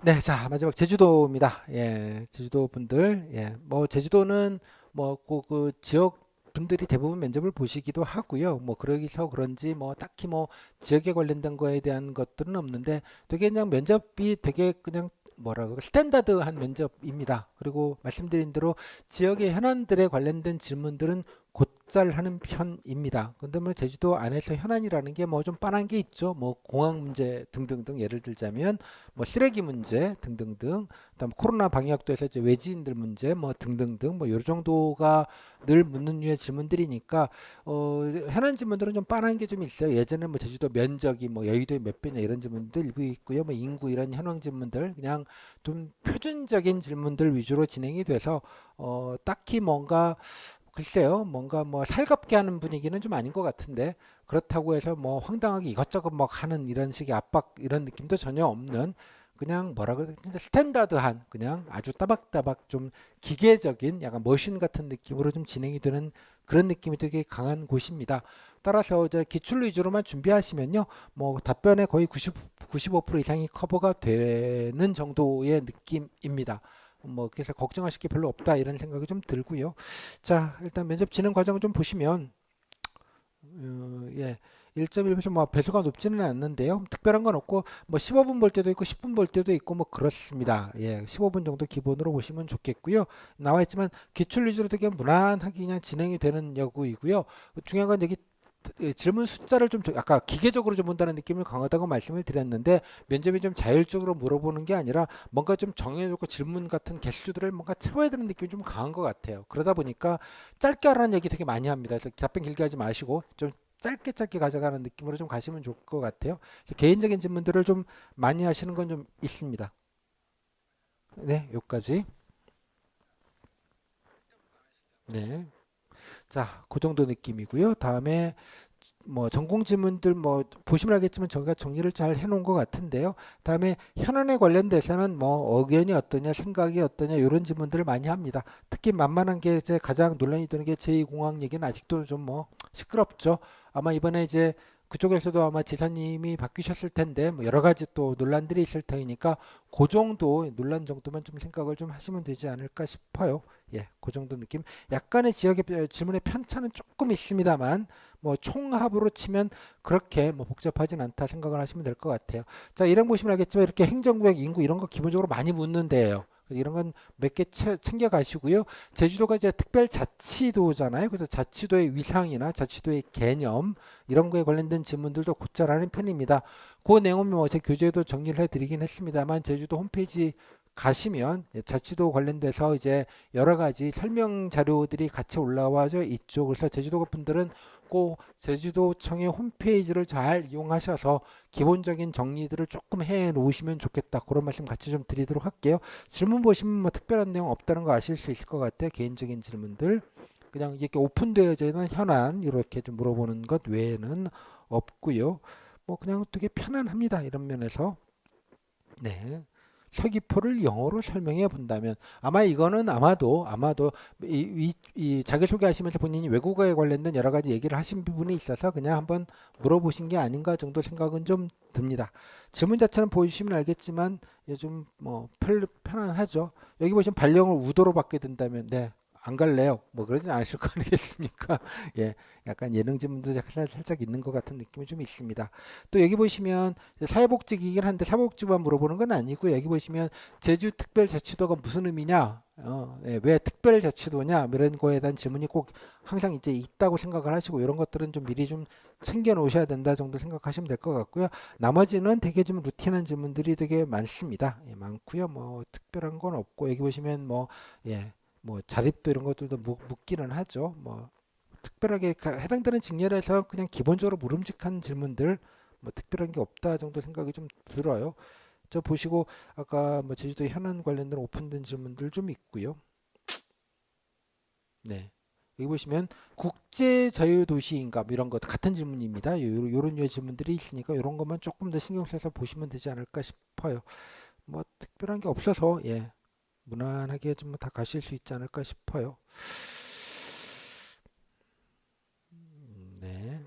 네, 자, 마지막 제주도입니다. 예, 제주도 분들, 예, 뭐, 제주도는 뭐, 그 지역 분들이 대부분 면접을 보시기도 하고요. 뭐, 그러기서 그런지 뭐, 딱히 뭐, 지역에 관련된 거에 대한 것들은 없는데 되게 그냥 면접이 되게 그냥 뭐라고, 스탠다드한 면접입니다. 그리고 말씀드린 대로 지역의 현안들에 관련된 질문들은 곧잘 하는 편입니다. 근데 뭐, 제주도 안에서 현안이라는 게 뭐 좀 빤한 게 있죠. 뭐, 공항 문제 등등등 예를 들자면 뭐 쓰레기 문제 등등등, 그다음 코로나 방역도 해서 이제 외지인들 문제 뭐 등등등 뭐 요 정도가 늘 묻는 류의 질문들이니까 현안 질문들은 좀 빤한 게 좀 있어요. 예전에 뭐 제주도 면적이 뭐 여의도의 몇 배냐 이런 질문들 일부 있고요. 뭐 인구 이런 현황 질문들 그냥 좀 표준적인 질문들 위주로 진행이 돼서 딱히 뭔가 글쎄요, 뭔가 뭐 살갑게 하는 분위기는 좀 아닌 것 같은데 그렇다고 해서 뭐 황당하게 이것저것 막 하는 이런 식의 압박 이런 느낌도 전혀 없는 그냥 뭐라 그래 진짜 스탠다드한 그냥 아주 따박따박 좀 기계적인 약간 머신 같은 느낌으로 좀 진행이 되는 그런 느낌이 되게 강한 곳입니다. 따라서 이제 기출 위주로만 준비하시면요, 뭐 답변의 거의 95% 이상이 커버가 되는 정도의 느낌입니다. 뭐 그래서 걱정하실 게 별로 없다 이런 생각이 좀 들고요. 자, 일단 면접 진행 과정을 좀 보시면 예. 1.1배속 뭐 배수가 높지는 않는데요. 특별한 건 없고 뭐 15분 볼 때도 있고 10분 볼 때도 있고 뭐 그렇습니다. 예. 15분 정도 기본으로 보시면 좋겠고요. 나와 있지만 기출 위주로 되게 무난하게 그냥 진행이 되는 여구이고요. 중요한 건 여기 질문 숫자를 좀 아까 기계적으로 좀 본다는 느낌을 강하다고 말씀을 드렸는데 면접이 좀 자율적으로 물어보는 게 아니라 뭔가 좀 정해놓고 질문 같은 개수들을 뭔가 채워야 되는 느낌이 좀 강한 것 같아요. 그러다 보니까 짧게 하라는 얘기 되게 많이 합니다. 그래서 답변 길게 하지 마시고 좀 짧게 짧게 가져가는 느낌으로 좀 가시면 좋을 것 같아요. 그래서 개인적인 질문들을 좀 많이 하시는 건 좀 있습니다. 네, 여기까지. 네. 자, 그 정도 느낌이고요. 다음에 뭐 전공 지문들 뭐 보시면 알겠지만 저희가 정리를 잘 해놓은 것 같은데요. 다음에 현안에 관련돼서는 뭐 의견이 어떠냐, 생각이 어떠냐 이런 질문들을 많이 합니다. 특히 만만한 게 이제 가장 논란이 되는 게 제2공항 얘기는 아직도 좀 뭐 시끄럽죠. 아마 이번에 이제 그쪽에서도 아마 지사님이 바뀌셨을 텐데 뭐 여러 가지 또 논란들이 있을 테니까 그 정도 논란 정도만 좀 생각을 좀 하시면 되지 않을까 싶어요. 예, 그 정도 느낌. 약간의 지역의 질문의 편차는 조금 있습니다만 뭐 총합으로 치면 그렇게 뭐 복잡하진 않다 생각을 하시면 될 것 같아요. 자, 이런 보시면 알겠지만 이렇게 행정구역 인구 이런 거 기본적으로 많이 묻는데요. 이런 건 몇 개 챙겨 가시고요. 제주도가 이제 특별자치도잖아요. 그래서 자치도의 위상이나 자치도의 개념 이런 거에 관련된 질문들도 곧잘 하는 편입니다. 그 내용은 뭐 제 교재도 정리를 해드리긴 했습니다만 제주도 홈페이지 가시면 자치도 관련돼서 이제 여러 가지 설명 자료들이 같이 올라와져 있죠. 그래서 제주도 분들은 꼭 제주도청의 홈페이지를 잘 이용하셔서 기본적인 정리들을 조금 해 놓으시면 좋겠다. 그런 말씀 같이 좀 드리도록 할게요. 질문 보시면 뭐 특별한 내용 없다는 거 아실 수 있을 것 같아요. 개인적인 질문들. 그냥 이렇게 오픈되어져 있는 현안 이렇게 좀 물어보는 것 외에는 없고요. 뭐 그냥 되게 편안합니다. 이런 면에서. 네. 서귀포를 영어로 설명해 본다면 아마 이거는 아마도 이 자기소개하시면서 본인이 외국어에 관련된 여러 가지 얘기를 하신 부분이 있어서 그냥 한번 물어보신 게 아닌가 정도 생각은 좀 듭니다. 질문 자체는 보시면 알겠지만 요즘 뭐 편안하죠. 여기 보시면 발령을 우도로 받게 된다면 네. 안 갈래요. 뭐 그러진 않으실 거 아니겠습니까? 예, 약간 예능 질문도 살짝 있는 것 같은 느낌이 좀 있습니다. 또 여기 보시면 사회복지이긴 한데 사회복지만 물어보는 건 아니고 여기 보시면 제주특별자치도가 무슨 의미냐, 예, 왜 특별자치도냐 뭐 이런 거에 대한 질문이 꼭 항상 이제 있다고 생각을 하시고 이런 것들은 좀 미리 좀 챙겨 놓으셔야 된다 정도 생각하시면 될 것 같고요. 나머지는 되게 좀 루틴한 질문들이 되게 많습니다. 예, 많고요. 뭐 특별한 건 없고 여기 보시면 뭐 예, 뭐 자립도 이런 것들도 묻기는 하죠. 뭐 특별하게 해당되는 직렬에서 그냥 기본적으로 물음직한 질문들 뭐 특별한 게 없다 정도 생각이 좀 들어요. 저 보시고 아까 뭐 제주도 현안 관련된 오픈된 질문들 좀 있고요. 네. 여기 보시면 국제 자유도시인가 뭐 이런 것 같은 질문입니다. 요런 류의 질문들이 있으니까 이런 것만 조금 더 신경 써서 보시면 되지 않을까 싶어요. 뭐 특별한 게 없어서 예. 무난하게 좀 다 가실 수 있지 않을까 싶어요. 네.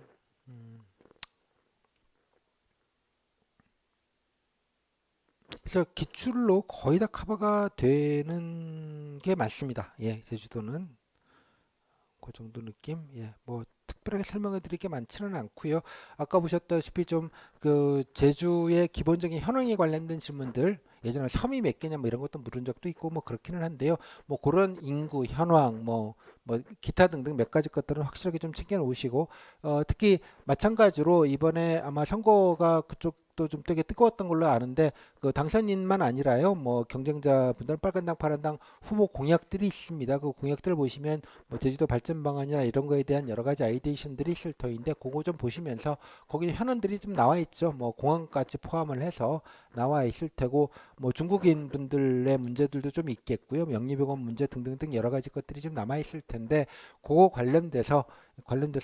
그래서 기출로 거의 다 커버가 되는 게 많습니다. 예, 제주도는 그 정도 느낌. 예, 뭐 특별하게 설명해 드릴 게 많지는 않고요. 아까 보셨다시피 좀 그 제주의 기본적인 현황에 관련된 질문들, 예전에 섬이 몇 개냐 뭐 이런 것도 물은 적도 있고 뭐 그렇기는 한데요. 뭐 그런 인구, 현황, 뭐 기타 등등 몇 가지 것들은 확실하게 좀 챙겨 놓으시고, 특히 마찬가지로 이번에 아마 선거가 그쪽도 좀 되게 뜨거웠던 걸로 아는데, 그 당선인만 아니라요, 뭐 경쟁자분들 빨간당 파란당 후보 공약들이 있습니다. 그 공약들 보시면 뭐 제주도 발전 방안이나 이런 거에 대한 여러 가지 아이디에이션들이 있을 터인데, 그거 좀 보시면서 거기 현안들이 좀 나와 있죠. 뭐 공항까지 포함을 해서 나와 있을 테고, 뭐 중국인 분들의 문제들도 좀 있겠고요. 영리병원 문제 등등등 여러 가지 것들이 좀 남아 있을 텐데, 그거 관련돼서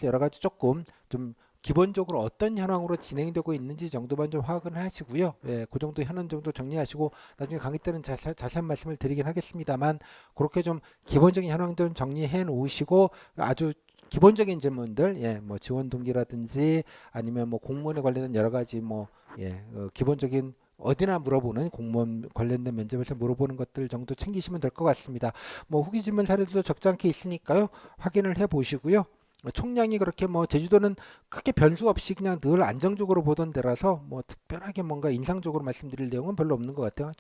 여러 가지 조금 좀 기본적으로 어떤 현황으로 진행되고 있는지 정도만 좀 확인을 하시고요. 예, 그 정도 현황 정도 정리하시고 나중에 강의 때는 자세한 말씀을 드리긴 하겠습니다만, 그렇게 좀 기본적인 현황 좀 정리해 놓으시고, 아주 기본적인 질문들, 예, 뭐 지원 동기라든지 아니면 뭐 공무원에 관련된 여러 가지 뭐, 예, 기본적인 어디나 물어보는 공무원 관련된 면접에서 물어보는 것들 정도 챙기시면 될 것 같습니다. 뭐 후기 질문 사례들도 적잖게 있으니까요. 확인을 해 보시고요. 총량이 그렇게 뭐 제주도는 크게 변수 없이 그냥 늘 안정적으로 보던 데라서 뭐 특별하게 뭔가 인상적으로 말씀드릴 내용은 별로 없는 것 같아요.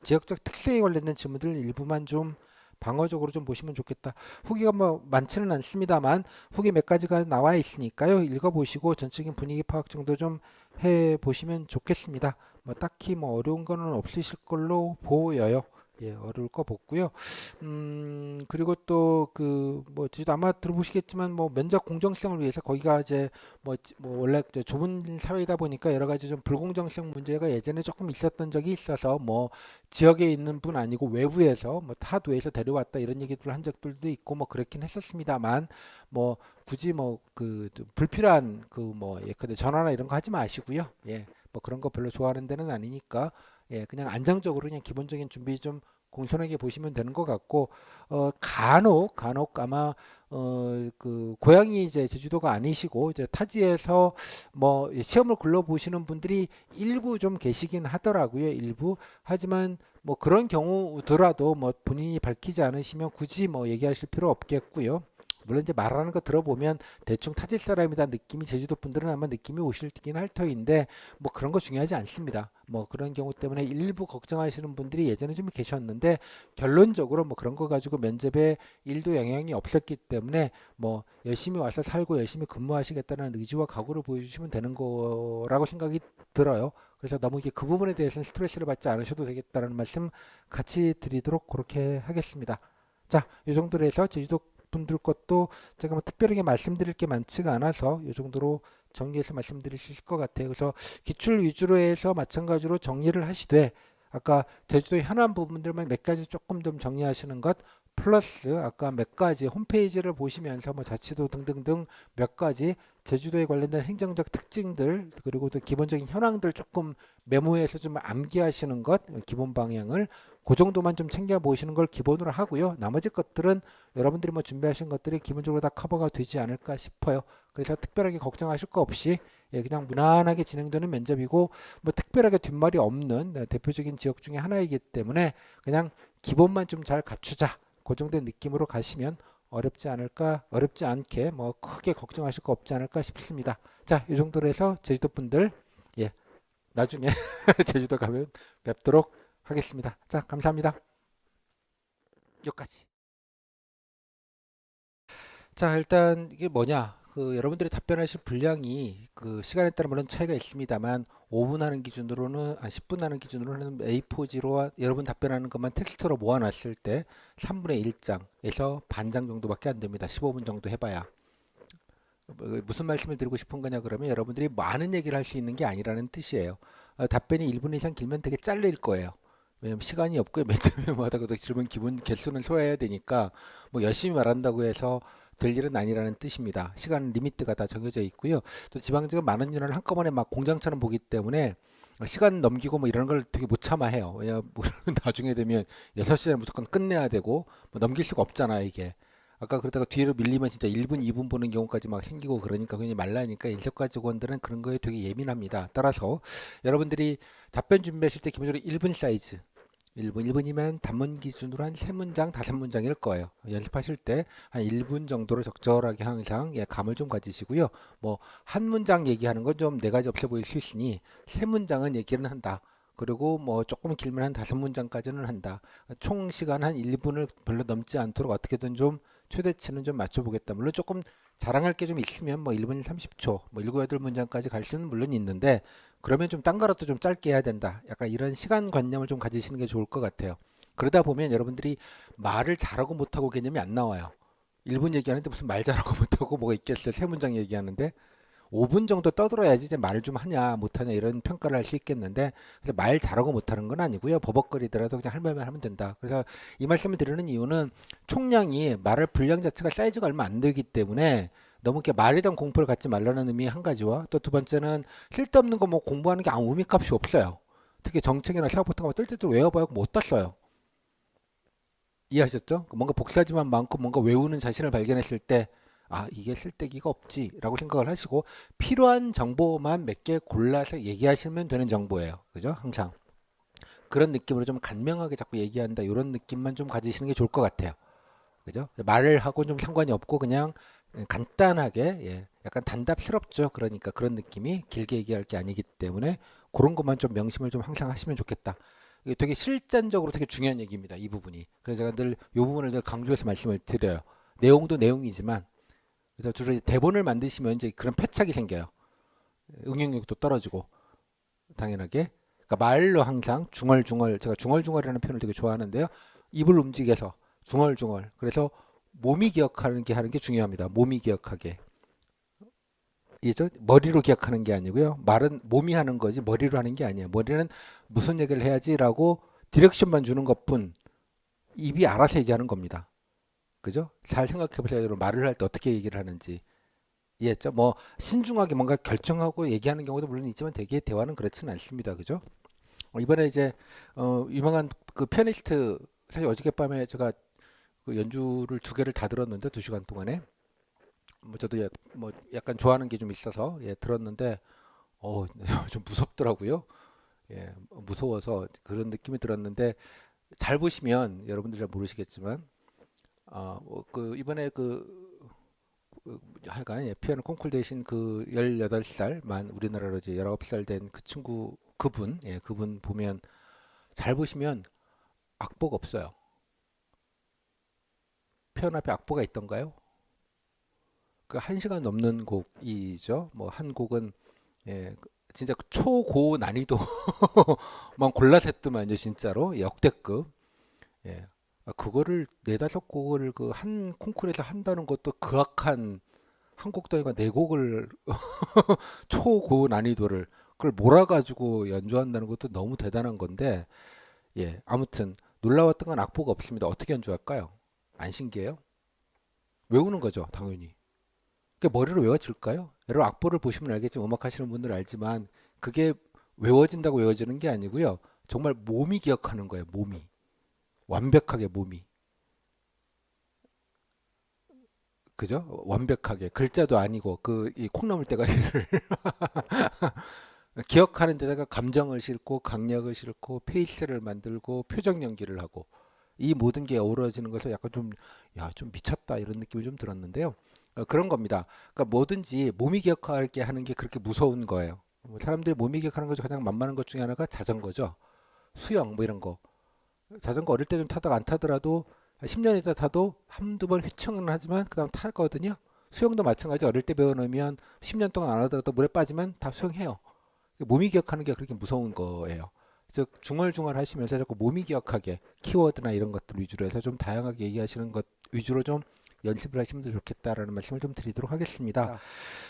지역적 특성에 관련된 질문들 일부만 좀 방어적으로 좀 보시면 좋겠다. 후기가 뭐 많지는 않습니다만 후기 몇 가지가 나와 있으니까요. 읽어보시고 전적인 분위기 파악 정도 좀 해보시면 좋겠습니다. 뭐 딱히 뭐 어려운 거는 없으실 걸로 보여요. 예, 어려울 거 없고요. 그리고 또 그 뭐 저도 아마 들어보시겠지만 뭐 면접 공정성을 위해서 거기가 이제 뭐 원래 이제 좁은 사회이다 보니까 여러 가지 좀 불공정성 문제가 예전에 조금 있었던 적이 있어서 뭐 지역에 있는 분 아니고 외부에서 뭐 타도에서 데려왔다 이런 얘기들을 한 적들도 있고 뭐 그렇긴 했었습니다만, 뭐 굳이 뭐 그 불필요한 그 뭐 예컨대 전화나 이런 거 하지 마시고요. 예. 뭐 그런 거 별로 좋아하는 데는 아니니까, 예, 그냥 안정적으로 그냥 기본적인 준비 좀 공손하게 보시면 되는 것 같고, 간혹 아마 그 고향이 이제 제주도가 아니시고 이제 타지에서 뭐 시험을 굴러보시는 분들이 일부 좀 계시긴 하더라고요. 일부. 하지만 뭐 그런 경우더라도 뭐 본인이 밝히지 않으시면 굳이 뭐 얘기하실 필요 없겠고요. 물론 이제 말하는 거 들어보면 대충 타질 사람이다 느낌이 제주도 분들은 아마 느낌이 오실긴 할 터인데, 뭐 그런 거 중요하지 않습니다. 뭐 그런 경우 때문에 일부 걱정하시는 분들이 예전에 좀 계셨는데, 결론적으로 뭐 그런 거 가지고 면접에 일도 영향이 없었기 때문에 뭐 열심히 와서 살고 열심히 근무하시겠다는 의지와 각오를 보여주시면 되는 거라고 생각이 들어요. 그래서 너무 이게 그 부분에 대해서는 스트레스를 받지 않으셔도 되겠다는 말씀 같이 드리도록 그렇게 하겠습니다. 자, 이 정도로 해서 제주도 분들 것도 제가 뭐 특별하게 말씀드릴 게 많지가 않아서 이 정도로 정리해서 말씀드릴 수 있을 것 같아요. 그래서 기출 위주로 해서 마찬가지로 정리를 하시되, 아까 제주도 현안 부분들만 몇 가지 조금 좀 정리하시는 것, 플러스 아까 몇 가지 홈페이지를 보시면서 뭐 자치도 등등등 몇 가지 제주도에 관련된 행정적 특징들, 그리고 또 기본적인 현황들 조금 메모해서 좀 암기하시는 것, 기본 방향을 그 정도만 좀 챙겨 보시는 걸 기본으로 하고요. 나머지 것들은 여러분들이 뭐 준비하신 것들이 기본적으로 다 커버가 되지 않을까 싶어요. 그래서 특별하게 걱정하실 거 없이, 예, 그냥 무난하게 진행되는 면접이고, 뭐 특별하게 뒷말이 없는 대표적인 지역 중에 하나이기 때문에 그냥 기본만 좀 잘 갖추자, 그 정도의 느낌으로 가시면 어렵지 않게 뭐 크게 걱정하실 거 없지 않을까 싶습니다. 자, 이 정도로 해서 제주도 분들, 예, 나중에 제주도 가면 뵙도록 하겠습니다. 자, 감사합니다. 여기까지. 자, 일단 이게 뭐냐? 그 여러분들이 답변하실 분량이 그 시간에 따라 물론 차이가 있습니다만, 5분 하는 기준으로는 10분 하는 기준으로는 A4지로 여러분 답변하는 것만 텍스트로 모아놨을 때 3분의 1장에서 반장 정도밖에 안 됩니다. 15분 정도 해봐야. 무슨 말씀을 드리고 싶은 거냐 그러면, 여러분들이 많은 얘기를 할 수 있는 게 아니라는 뜻이에요. 답변이 1분 이상 길면 되게 잘릴 거예요. 왜냐면 시간이 없고요. 맨 처음에 뭐 하다가 질문 기본 개수는 소화해야 되니까 뭐 열심히 말한다고 해서 될 일은 아니라는 뜻입니다. 시간 리미트가 다 정해져 있고요. 또 지방직은 많은 인원을 한꺼번에 막 공장처럼 보기 때문에 시간 넘기고 뭐 이런 걸 되게 못 참아해요. 왜냐면 나중에 되면 6시에 무조건 끝내야 되고 뭐 넘길 수가 없잖아요, 이게. 아까 그러다가 뒤로 밀리면 진짜 1분, 2분 보는 경우까지 막 생기고 그러니까 굉장히 말라니까 인사과 직원들은 그런 거에 되게 예민합니다. 따라서 여러분들이 답변 준비하실 때 기본적으로 1분 사이즈 1분이면 단문 기준으로 한 3문장, 5문장일 거예요. 연습하실 때 한 1분 정도로 적절하게 항상 감을 좀 가지시고요. 뭐 한 문장 얘기하는 건 좀 네 가지 없어 보일 수 있으니 3문장은 얘기는 한다. 그리고 뭐 조금 길면 한 5문장까지는 한다. 총 시간 한 1분을 별로 넘지 않도록 어떻게든 좀 최대치는 좀 맞춰보겠다. 물론 조금 자랑할 게 좀 있으면 뭐 1분 30초, 뭐 7, 8문장까지 갈 수는 물론 있는데 그러면 좀 딴 거라도 좀 짧게 해야 된다. 약간 이런 시간관념을 좀 가지시는 게 좋을 것 같아요. 그러다 보면 여러분들이 말을 잘하고 못하고 개념이 안 나와요. 1분 얘기하는데 무슨 말 잘하고 못하고 뭐가 있겠어요. 3문장 얘기하는데 5분 정도 떠들어야지 이제 말을 좀 하냐 못하냐 이런 평가를 할 수 있겠는데 그래서 말 잘하고 못하는 건 아니고요. 버벅거리더라도 그냥 할 말만 하면 된다. 그래서 이 말씀을 드리는 이유는 총량이 말할 분량 자체가 사이즈가 얼마 안 되기 때문에 너무 이렇게 말에 대한 공포를 갖지 말라는 의미 한 가지와 또 두 번째는 쓸데없는 거 뭐 공부하는 게 아무 의미값이 없어요. 특히 정책이나 사업 같은 거 뜰때도 외워봐야 못 땄어요. 이해하셨죠? 뭔가 복사지만 많고 뭔가 외우는 자신을 발견했을 때 아, 이게 쓸데기가 없지라고 생각을 하시고 필요한 정보만 몇 개 골라서 얘기하시면 되는 정보예요. 그죠? 항상. 그런 느낌으로 좀 간명하게 자꾸 얘기한다. 이런 느낌만 좀 가지시는 게 좋을 것 같아요. 그죠? 말을 하고 좀 상관이 없고 그냥 간단하게 약간 단답스럽죠. 그러니까 그런 느낌이 길게 얘기할 게 아니기 때문에 그런 것만 좀 명심을 좀 항상 하시면 좋겠다. 이게 되게 실전적으로 되게 중요한 얘기입니다. 이 부분이. 그래서 제가 늘 이 부분을 늘 강조해서 말씀을 드려요. 내용도 내용이지만 그래서 주로 대본을 만드시면 이제 그런 패착이 생겨요. 응용력도 떨어지고 당연하게. 그러니까 말로 항상 중얼중얼 제가 중얼중얼이라는 표현을 되게 좋아하는데요. 입을 움직여서 중얼중얼. 그래서 몸이 기억하는 게 하는 게 중요합니다. 몸이 기억하게. 이죠? 머리로 기억하는 게 아니고요. 말은 몸이 하는 거지 머리로 하는 게 아니에요. 머리는 무슨 얘기를 해야지라고 디렉션만 주는 것뿐 입이 알아서 얘기하는 겁니다. 그죠? 잘 생각해 보세요. 여러분 말을 할 때 어떻게 얘기를 하는지. 이해했죠? 뭐 신중하게 뭔가 결정하고 얘기하는 경우도 물론 있지만 대개 대화는 그렇지는 않습니다. 그죠? 이번에 이제 유명한 그 피아니스트 사실 어저께밤에 제가 그 연주를 2개를 다 들었는데 2시간 동안에 뭐 저도 뭐 약간 좋아하는 게 좀 있어서 들었는데 좀 무섭더라고요. 무서워서 그런 느낌이 들었는데 잘 보시면 여러분들 잘 모르시겠지만 그 이번에 하여간 피아노 콩쿨 대신 그 18살만 우리나라로 이제 19살 된 그 친구 그분 보면 잘 보시면 악보가 없어요. 피아노 앞에 악보가 있던가요? 그 1시간 넘는 곡이죠. 뭐 한 곡은 진짜 초고 난이도만 골라서 했더만요, 진짜로 역대급. 그거를 4, 5곡을 그 한 콩쿠르에서 한다는 것도 극악한 한 곡도 아니고 4곡을 초고 난이도를 그걸 몰아가지고 연주한다는 것도 너무 대단한 건데 아무튼 놀라웠던 건 악보가 없습니다. 어떻게 연주할까요? 안 신기해요? 외우는 거죠, 당연히. 그게 머리로 외워질까요? 여러분 악보를 보시면 알겠지만 음악 하시는 분들 알지만 그게 외워진다고 외워지는 게 아니고요. 정말 몸이 기억하는 거예요. 몸이. 완벽하게 몸이. 그죠? 완벽하게. 글자도 아니고 그 이 콩나물 대가리를 기억하는 데다가 감정을 싣고 강약을 싣고 페이스를 만들고 표정 연기를 하고 이 모든 게 어우러지는 것을 약간 좀, 야, 좀 미쳤다 이런 느낌이 좀 들었는데요. 그런 겁니다. 그러니까 뭐든지 몸이 기억하게 하는 게 그렇게 무서운 거예요. 뭐 사람들이 몸이 기억하는 것 중 가장 만만한 것 중에 하나가 자전거죠. 수영 뭐 이런 거. 자전거 어릴 때 좀 타다가 안 타더라도 10년 있다 타도 한두 번 휘청은 하지만 그다음 타거든요. 수영도 마찬가지 어릴 때 배워놓으면 10년 동안 안 하다가 또 물에 빠지면 다 수영해요. 몸이 기억하는 게 그렇게 무서운 거예요. 즉 중얼중얼 하시면서 자꾸 몸이 기억하게 키워드나 이런 것들 위주로 해서 좀 다양하게 얘기하시는 것 위주로 좀 연습을 하시면 더 좋겠다라는 말씀을 좀 드리도록 하겠습니다.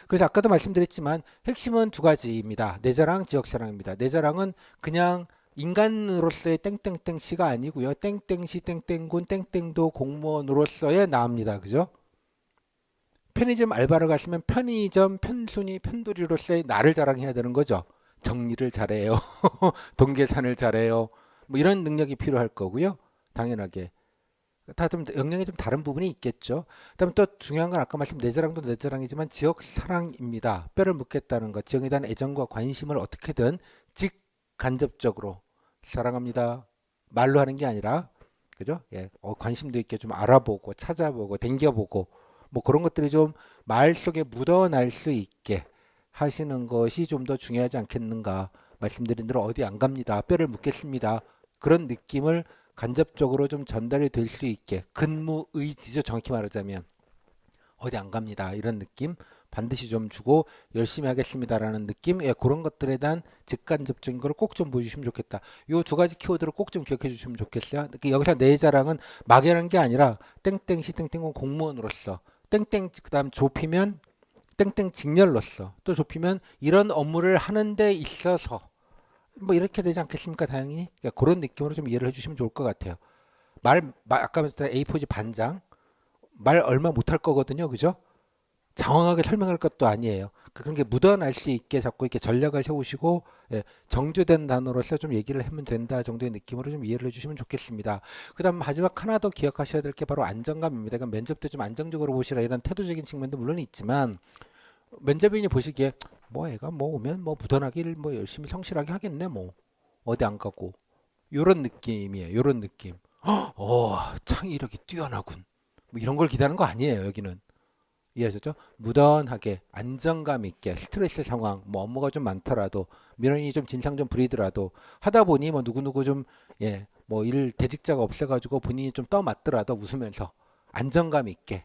그래서 아까도 말씀드렸지만 핵심은 2가지입니다. 내 자랑, 지역 자랑입니다. 내 자랑은 그냥 인간으로서의 땡땡땡 씨가 아니고요. 땡땡시, 땡땡군, 땡땡도 공무원으로서의 나입니다. 그죠? 편의점 알바를 가시면 편의점 편순이 편돌이로서의 나를 자랑해야 되는 거죠. 정리를 잘해요. 돈 계산을 잘해요. 뭐 이런 능력이 필요할 거고요. 당연하게. 다 좀 영역이 좀 다른 부분이 있겠죠. 그다음에 또 중요한 건 아까 말씀 내자랑도 내자랑이지만 지역 사랑입니다. 뼈를 묻겠다는 것, 지역에 대한 애정과 관심을 어떻게든 직간접적으로 사랑합니다. 말로 하는 게 아니라 그죠? 예, 관심도 있게 좀 알아보고 찾아보고 댕겨보고 뭐 그런 것들이 좀 말 속에 묻어날 수 있게 하시는 것이 좀 더 중요하지 않겠는가. 말씀드린 대로 어디 안 갑니다. 뼈를 묻겠습니다. 그런 느낌을 간접적으로 좀 전달이 될 수 있게 근무 의지죠. 정확히 말하자면 어디 안 갑니다. 이런 느낌 반드시 좀 주고 열심히 하겠습니다라는 느낌, 예, 그런 것들에 대한 직간접적인 걸 꼭 좀 보여주시면 좋겠다. 요 두 가지 키워드를 꼭 좀 기억해 주시면 좋겠어요. 여기서 내 자랑은 막연한 게 아니라 땡땡시 땡땡공 공무원으로서 땡땡 그다음 좁히면 땡땡 직렬로서 또 좁히면 이런 업무를 하는 데 있어서 뭐 이렇게 되지 않겠습니까? 다행히 그러니까 그런 느낌으로 좀 이해를 해주시면 좋을 것 같아요. 아까 말했던 A4지 반장 말 얼마 못할 거거든요, 그죠? 장황하게 설명할 것도 아니에요. 그런 게 묻어날 수 있게 자꾸 이렇게 전략을 세우시고, 예, 정제된 단어로서 좀 얘기를 하면 된다 정도의 느낌으로 좀 이해를 해주시면 좋겠습니다. 그다음 마지막 하나 더 기억하셔야 될 게 바로 안정감입니다. 그러니까 면접 때 좀 안정적으로 보시라 이런 태도적인 측면도 물론 있지만 면접인이 보시기에 뭐 애가 뭐 오면 뭐 무던하게 뭐 열심히 성실하게 하겠네 뭐 어디 안 가고 요런 느낌이에요. 요런 느낌. 창의력이 뛰어나군. 뭐 이런 걸 기대하는 거 아니에요. 여기는. 이해하셨죠? 무던하게 안정감 있게 스트레스 상황 뭐 업무가 좀 많더라도 민원이 좀 진상 좀 부리더라도 하다 보니 뭐 누구누구 좀 예 뭐 일 대직자가 없어가지고 본인이 좀 떠맡더라도 웃으면서 안정감 있게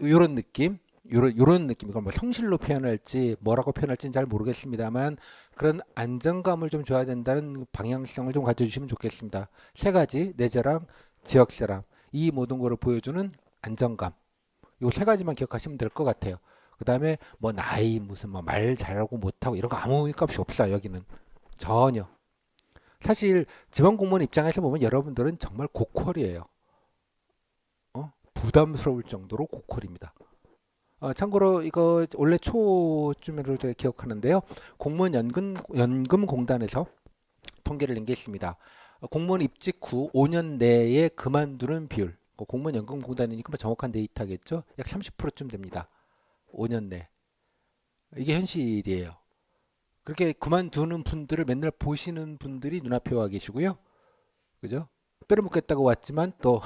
요런 느낌 요런 느낌 이걸 뭐 성실로 표현할지 뭐라고 표현할지는 잘 모르겠습니다만 그런 안정감을 좀 줘야 된다는 방향성을 좀 가져주시면 좋겠습니다. 세 가지 내재랑 지역사람 이 모든 거를 보여주는 안정감 요 세 가지만 기억하시면 될 것 같아요. 그 다음에 뭐 나이 무슨 뭐 말 잘하고 못하고 이런 거 아무 값이 없어요. 여기는 전혀. 사실 지방 공무원 입장에서 보면 여러분들은 정말 고퀄이에요. 부담스러울 정도로 고퀄입니다. 참고로 이거 원래 초쯤으로 제가 기억하는데요. 공무원 연금공단에서 통계를 낸 게 있습니다. 공무원 입직 후 5년 내에 그만두는 비율. 공무원 연금공단이니까 뭐 정확한 데이터겠죠. 약 30%쯤 됩니다. 5년 내. 이게 현실이에요. 그렇게 그만두는 분들을 맨날 보시는 분들이 눈앞에 와 계시고요. 그죠? 뼈를 묻겠다고 왔지만 또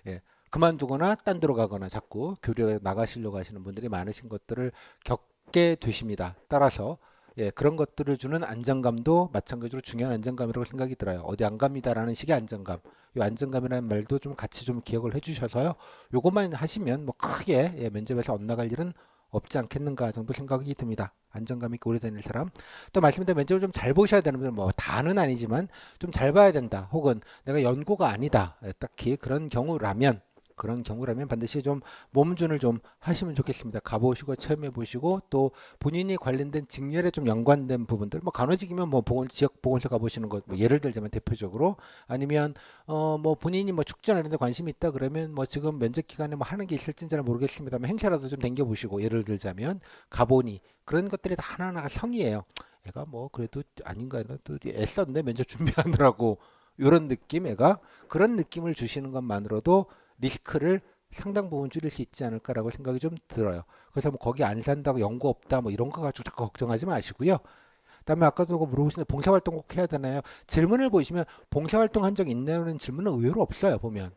예, 그만두거나 딴 데로 가거나 자꾸 교류에 나가시려고 하시는 분들이 많으신 것들을 겪게 되십니다. 따라서 예, 그런 것들을 주는 안정감도 마찬가지로 중요한 안정감이라고 생각이 들어요. 어디 안 갑니다라는 식의 안정감. 이 안정감이라는 말도 좀 같이 좀 기억을 해주셔서요. 요것만 하시면 뭐 크게 예, 면접에서 엇나갈 일은 없지 않겠는가 정도 생각이 듭니다. 안정감 있게 오래 다닐 사람. 또 말씀드린 면접을 좀 잘 보셔야 되는 분들 뭐 다는 아니지만 좀 잘 봐야 된다. 혹은 내가 연고가 아니다. 딱히 그런 경우라면 반드시 좀 몸준을 좀 하시면 좋겠습니다. 가보시고 체험해 보시고 또 본인이 관련된 직렬에 좀 연관된 부분들 뭐 간호직이면 뭐 지역 보건소 가보시는 것뭐 예를 들자면 대표적으로 아니면 뭐 본인이 뭐 축제나 이런 데 관심이 있다 그러면 뭐 지금 면접 기간에 뭐 하는 게 있을지는 잘 모르겠습니다만 행사라도 좀 댕겨 보시고 예를 들자면 가보니 그런 것들이 다 하나하나가 성이에요. 애가 뭐 그래도 아닌가 또 애썼네 면접 준비하느라고 이런 느낌 애가 그런 느낌을 주시는 것만으로도 리스크를 상당 부분 줄일 수 있지 않을까라고 생각이 좀 들어요. 그래서 뭐 거기 안 산다고 연구 없다 뭐 이런 거 가지고 자꾸 걱정하지 마시고요. 그다음에 아까도 물어보시는데 봉사활동 꼭 해야 되나요? 질문을 보시면 봉사활동 한 적 있냐는 질문은 의외로 없어요. 보면.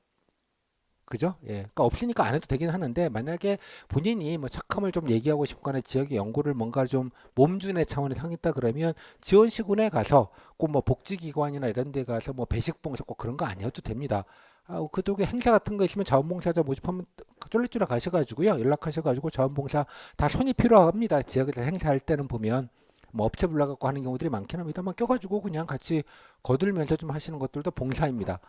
그죠? 예. 그러니까 없으니까 안 해도 되긴 하는데 만약에 본인이 뭐 착함을 좀 얘기하고 싶거나 지역의 연구를 뭔가 좀 몸준의 차원에서 하겠다 그러면 지원시군에 가서 꼭 뭐 복지기관이나 이런 데 가서 뭐 배식봉사 꼭 그런 거 아니어도 됩니다. 그쪽에 행사 같은 거 있으면 자원봉사자 모집하면 쫄래쫄래 가셔가지고요. 연락하셔가지고 자원봉사 다 손이 필요합니다. 지역에서 행사할 때는 보면 뭐 업체 불러갖고 하는 경우들이 많긴 합니다만 껴가지고 그냥 같이 거들면서 좀 하시는 것들도 봉사입니다.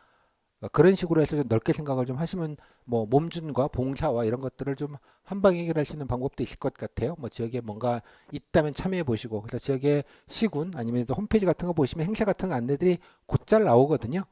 그런 식으로 해서 좀 넓게 생각을 좀 하시면 뭐 몸준과 봉사와 이런 것들을 좀 한 방에 해결할 수 있는 방법도 있을 것 같아요. 뭐 지역에 뭔가 있다면 참여해 보시고 그래서 지역의 시군 아니면 또 홈페이지 같은 거 보시면 행사 같은 안내들이 곧잘 나오거든요.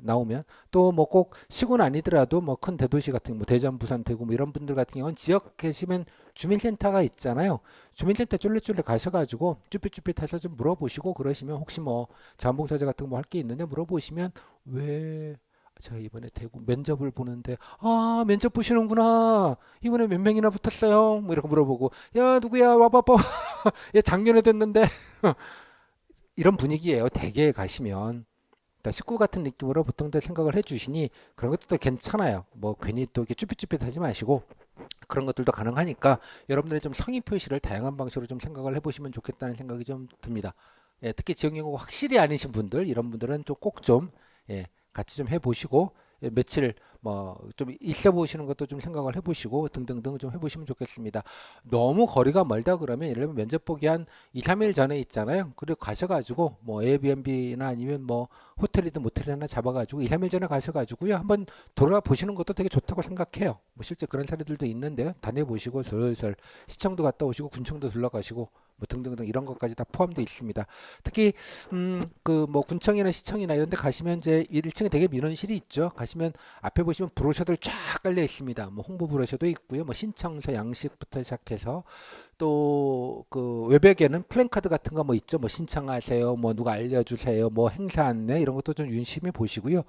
나오면 또 뭐 꼭 시군 아니더라도 뭐 큰 대도시 같은 뭐 대전, 부산, 대구 뭐 이런 분들 같은 경우는 지역 계시면 주민센터가 있잖아요. 주민센터 쫄래쫄래 가셔가지고 쭈삣쭈삣 해서 좀 물어보시고 그러시면 혹시 뭐 자원봉사자 같은 거 할 게 있는데 물어보시면 왜 제가 이번에 대구 면접을 보는데, 아, 면접 보시는구나. 이번에 몇 명이나 붙었어요? 뭐 이렇게 물어보고, 야, 누구야? 와봐봐. 얘 작년에 됐는데. 이런 분위기예요. 대개에 가시면. 그러니까 식구 같은 느낌으로 보통들 생각을 해주시니 그런 것도 괜찮아요. 뭐 괜히 또 이렇게 쭈삣쭈삣하지 마시고 그런 것들도 가능하니까 여러분들이 좀 성의 표시를 다양한 방식으로 좀 생각을 해보시면 좋겠다는 생각이 좀 듭니다. 예, 특히 지역 연구가 확실히 아니신 분들 이런 분들은 좀 꼭 좀 같이 좀 해보시고 며칠 뭐 좀 있어 보시는 것도 좀 생각을 해보시고 등등등 좀 해보시면 좋겠습니다. 너무 거리가 멀다 그러면 예를 들면 면접 보기 한 2, 3일 전에 있잖아요. 그리고 가셔가지고 뭐 에어비앤비나 아니면 뭐 호텔이든 모텔이나 잡아가지고 2, 3일 전에 가셔가지고요. 한번 돌아 보시는 것도 되게 좋다고 생각해요. 뭐 실제 그런 사례들도 있는데요. 다녀보시고 슬슬 시청도 갔다 오시고 군청도 들러가시고 뭐 등등등 이런 것까지 다 포함되어 있습니다. 특히 그 뭐 군청이나 시청이나 이런 데 가시면 이제 1층에 되게 민원실이 있죠. 가시면 앞에 보시면 브로셔들 쫙 깔려 있습니다. 뭐 홍보 브로셔도 있고요. 뭐 신청서 양식부터 시작해서 또 그 외벽에는 플랜카드 같은 거 뭐 있죠. 뭐 신청하세요. 뭐 누가 알려주세요. 뭐 행사 안내 이런 것도 좀 유심히 보시고요.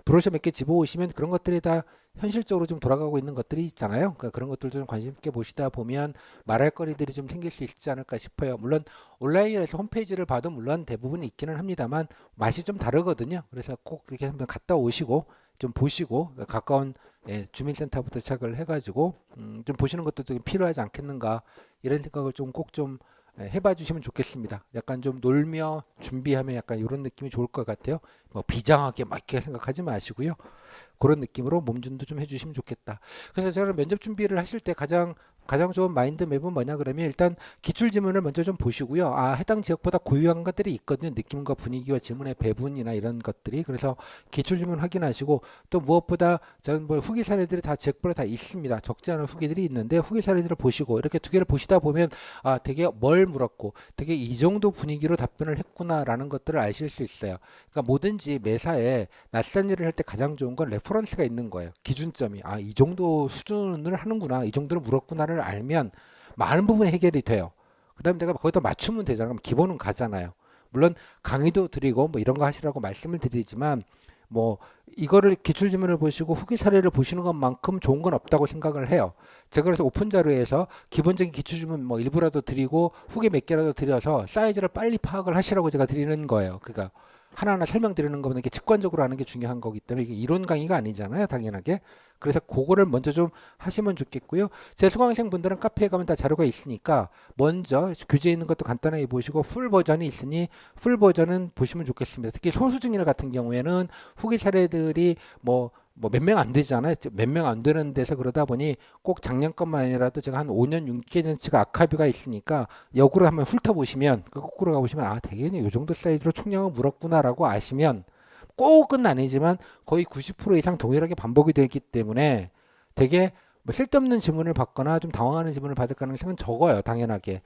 브로셔 몇 개 집어오시면 그런 것들이 다 현실적으로 좀 돌아가고 있는 것들이 있잖아요. 그러니까 그런 것들도 좀 관심 있게 보시다 보면 말할 거리들이 좀 생길 수 있지 않을까 싶어요. 물론 온라인에서 홈페이지를 봐도 물론 대부분 있기는 합니다만 맛이 좀 다르거든요. 그래서 꼭 이렇게 한번 갔다 오시고 좀 보시고 가까운 주민센터부터 시작을 해가지고 좀 보시는 것도 좀 필요하지 않겠는가 이런 생각을 좀 꼭 좀 해봐 주시면 좋겠습니다. 약간 좀 놀며 준비하면 약간 이런 느낌이 좋을 것 같아요. 뭐 비장하게 막 이렇게 생각하지 마시고요. 그런 느낌으로 몸준도 좀 해주시면 좋겠다. 그래서 저는 면접 준비를 하실 때 가장 좋은 마인드맵은 뭐냐 그러면 일단 기출 지문을 먼저 좀 보시고요. 아, 해당 지역보다 고유한 것들이 있거든요. 느낌과 분위기와 지문의 배분이나 이런 것들이. 그래서 기출 지문 확인하시고 또 무엇보다 저는 뭐 후기 사례들이 다 지역별로 다 있습니다. 적지 않은 후기들이 있는데 후기 사례들을 보시고 이렇게 두 개를 보시다 보면 아, 되게 뭘 물었고 되게 이 정도 분위기로 답변을 했구나라는 것들을 아실 수 있어요. 그러니까 뭐든지 매사에 낯선 일을 할 때 가장 좋은 건 레퍼런스가 있는 거예요. 기준점이 아, 이 정도 수준을 하는구나, 이 정도를 물었구나를 알면 많은 부분이 해결이 돼요. 그다음에 내가 거기다 맞추면 되잖아. 그럼 기본은 가잖아요. 물론 강의도 드리고 뭐 이런 거 하시라고 말씀을 드리지만 뭐 이거를 기출 지문을 보시고 후기 사례를 보시는 것만큼 좋은 건 없다고 생각을 해요. 제가 그래서 오픈 자료에서 기본적인 기출 지문 뭐 일부라도 드리고 후기 몇 개라도 드려서 사이즈를 빨리 파악을 하시라고 제가 드리는 거예요. 그러니까 하나하나 설명드리는 것보다 이게 직관적으로 하는 게 중요한 거기 때문에 이게 이론 강의가 아니잖아요, 당연하게. 그래서 그거를 먼저 좀 하시면 좋겠고요. 제 수강생 분들은 카페에 가면 다 자료가 있으니까 먼저 교재에 있는 것도 간단하게 보시고 풀 버전이 있으니 풀 버전은 보시면 좋겠습니다. 특히 소수증인 같은 경우에는 후기 사례들이 뭐 몇 명 안 되잖아요. 몇 명 안 되는 데서 그러다 보니 꼭 작년 것만 아니라도 제가 한 5년, 6개년치가 아카이브가 있으니까 역으로 한번 훑어보시면 그 거꾸로 가보시면 아, 대개는 이 정도 사이즈로 총량을 물었구나라고 아시면 꼭은 아니지만 거의 90% 이상 동일하게 반복이 되기 때문에 되게 뭐 쓸데없는 질문을 받거나 좀 당황하는 질문을 받을 가능성은 적어요. 당연하게.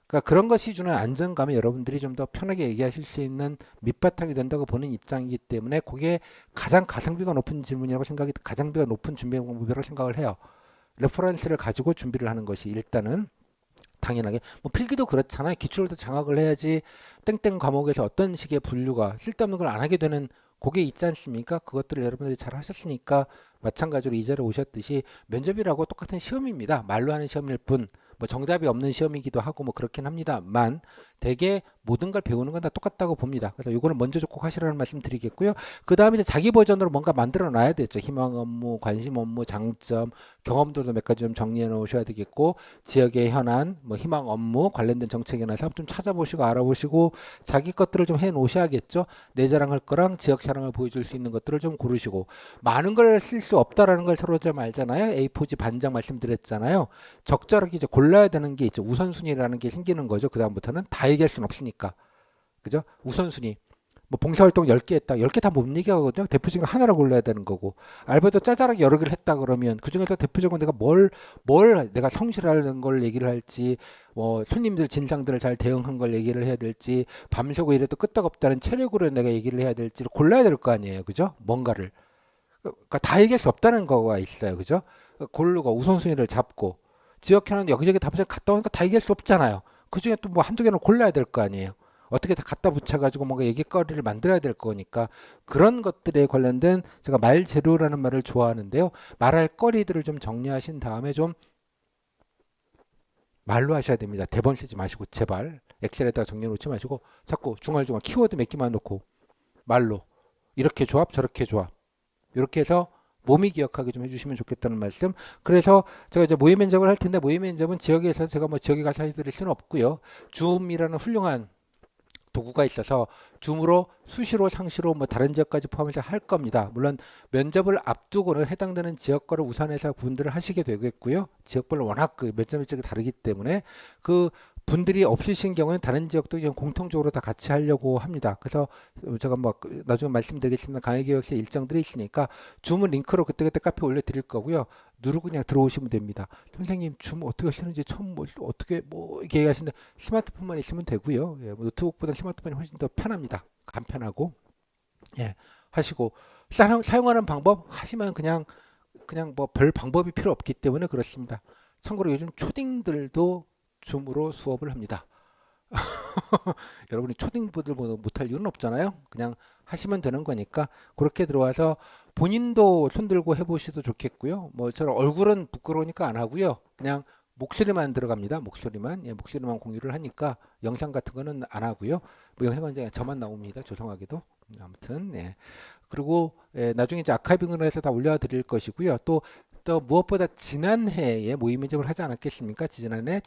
그러니까 그런 것이 주는 안정감이 여러분들이 좀 더 편하게 얘기하실 수 있는 밑바탕이 된다고 보는 입장이기 때문에 그게 가장 가성비가 높은 질문이라고 생각이 가성비가 높은 준비 방법이라고 생각을 해요. 레퍼런스를 가지고 준비를 하는 것이 일단은 당연하게 뭐 필기도 그렇잖아요. 기출도 장악을 해야지 땡땡 과목에서 어떤 식의 분류가 쓸데없는 걸 안 하게 되는 그게 있지 않습니까? 그것들을 여러분들이 잘 하셨으니까 마찬가지로 이 자리에 오셨듯이 면접이라고 똑같은 시험입니다. 말로 하는 시험일 뿐 뭐 정답이 없는 시험이기도 하고 뭐 그렇긴 합니다만 대개 모든 걸 배우는 건 다 똑같다고 봅니다. 그래서 이거는 먼저 꼭 하시라는 말씀 드리겠고요. 그 다음에 이제 자기 버전으로 뭔가 만들어 놔야 되죠. 희망 업무, 관심 업무, 장점, 경험도도 몇 가지 좀 정리해 놓으셔야 되겠고 지역의 현안, 뭐 희망 업무 관련된 정책이나 사업 좀 찾아보시고 알아보시고 자기 것들을 좀 해 놓으셔야겠죠. 내 자랑할 거랑 지역 자랑을 보여줄 수 있는 것들을 좀 고르시고 많은 걸 쓸 수 없다라는 걸 서로 좀 알잖아요. A4지 반장 말씀드렸잖아요. 적절하게 이제 골라야 되는 게 있죠. 우선순위라는 게 생기는 거죠. 그 다음부터는 다 얘기할 수는 없으니까. 그죠? 우선순위. 뭐 봉사활동 10개 했다. 10개 다 못 얘기하거든요. 대표적인 거 하나를 골라야 되는 거고. 알바도 짜잘하게 여러 개를 했다 그러면 그중에서 대표적으로 내가 뭘 내가 성실하는 걸 얘기를 할지 뭐 손님들 진상들을 잘 대응한 걸 얘기를 해야 될지 밤새고 이래도 끄떡없다는 체력으로 내가 얘기를 해야 될지를 골라야 될 거 아니에요. 그죠? 뭔가를. 그러니까 다 얘기할 수 없다는 거가 있어요. 그죠? 고르고 우선순위를 잡고 지역현안 여기저기 다 갔다 오니까 다 얘기할 수 없잖아요. 그 중에 또 뭐 한두 개는 골라야 될 거 아니에요. 어떻게 다 갖다 붙여가지고 뭔가 얘기거리를 만들어야 될 거니까 그런 것들에 관련된 제가 말 재료라는 말을 좋아하는데요. 말할 거리들을 좀 정리하신 다음에 좀 말로 하셔야 됩니다. 대본 쓰지 마시고 제발 엑셀에다가 정리해 놓지 마시고 자꾸 중얼중얼 키워드 몇 개만 놓고 말로 이렇게 조합 저렇게 조합 이렇게 해서 몸이 기억하게 좀 해주시면 좋겠다는 말씀. 그래서 제가 이제 모의 면접을 할 텐데 모의 면접은 지역에서 제가 뭐 지역에 가서 해드릴 수는 없고요. 줌이라는 훌륭한 도구가 있어서 줌으로 수시로 상시로 뭐 다른 지역까지 포함해서 할 겁니다. 물론 면접을 앞두고는 해당되는 지역 거를 우선해서 분들을 하시게 되겠고요. 지역별로 워낙 그 면접 일정이 다르기 때문에 그 분들이 없으신 경우에는 다른 지역도 그냥 공통적으로 다 같이 하려고 합니다. 그래서 제가 뭐 나중에 말씀드리겠습니다. 강의계획서 일정들이 있으니까 줌은 링크로 그때그때 카페에 올려드릴 거고요. 누르고 그냥 들어오시면 됩니다. 선생님 줌 어떻게 쓰는지 처음 뭐 어떻게 뭐 이렇게 얘기하시는데 스마트폰만 있으면 되고요. 예, 뭐 노트북보다 스마트폰이 훨씬 더 편합니다. 간편하고 예, 하시고 사용하는 방법 하시면 그냥 뭐 별 방법이 필요 없기 때문에 그렇습니다. 참고로 요즘 초딩들도 줌으로 수업을 합니다. 여러분이 초딩부들 못할 이유는 없잖아요. 그냥 하시면 되는 거니까 그렇게 들어와서 본인도 손들고 해보셔도 좋겠고요. 뭐 저는 얼굴은 부끄러우니까 안 하고요. 그냥 목소리만 들어갑니다. 목소리만 예, 목소리만 공유를 하니까 영상 같은 거는 안 하고요. 뭐 영상은 이제 저만 나옵니다. 죄송하게도 아무튼 예. 그리고 예, 나중에 이제 아카이빙을 해서 다 올려드릴 것이고요. 또 무엇보다 지난해에 모의 면접을 하지 않았겠습니까? 지지난해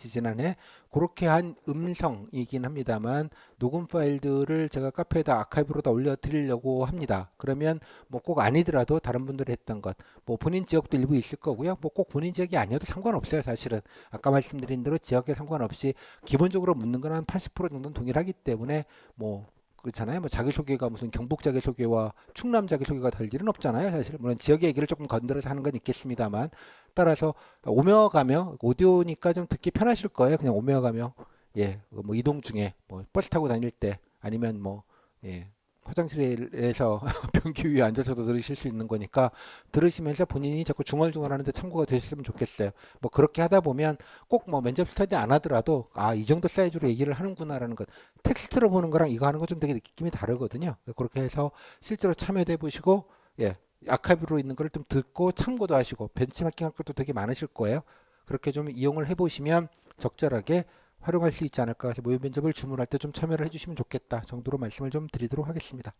그렇게 한 음성이긴 합니다만 녹음 파일들을 제가 카페에다 아카이브로 다 올려드리려고 합니다. 그러면 뭐 꼭 아니더라도 다른 분들이 했던 것, 뭐 본인 지역도 일부 있을 거고요. 뭐 꼭 본인 지역이 아니어도 상관없어요. 사실은 아까 말씀드린 대로 지역에 상관없이 기본적으로 묻는 건 한 80% 정도는 동일하기 때문에 뭐 그렇잖아요. 뭐 자기소개가 무슨 경북 자기소개와 충남 자기소개가 될 일은 없잖아요. 사실 물론 지역 얘기를 조금 건드려서 하는 건 있겠습니다만 따라서 오며 가며 오디오니까 좀 듣기 편하실 거예요. 그냥 오며 가며 예, 뭐 이동 중에 뭐 버스 타고 다닐 때 아니면 뭐 예, 화장실에서 변기 위에 앉아서도 들으실 수 있는 거니까 들으시면서 본인이 자꾸 중얼중얼하는데 참고가 되셨으면 좋겠어요. 뭐 그렇게 하다 보면 꼭 뭐 면접 스터디 안 하더라도 아, 이 정도 사이즈로 얘기를 하는구나라는 것 텍스트로 보는 거랑 이거 하는 거 좀 되게 느낌이 다르거든요. 그렇게 해서 실제로 참여도 해보시고 예, 아카이브로 있는 걸 좀 듣고 참고도 하시고 벤치마킹 할 것도 되게 많으실 거예요. 그렇게 좀 이용을 해보시면 적절하게 활용할 수 있지 않을까 해서 모의 면접을 주문할 때 좀 참여를 해주시면 좋겠다 정도로 말씀을 좀 드리도록 하겠습니다.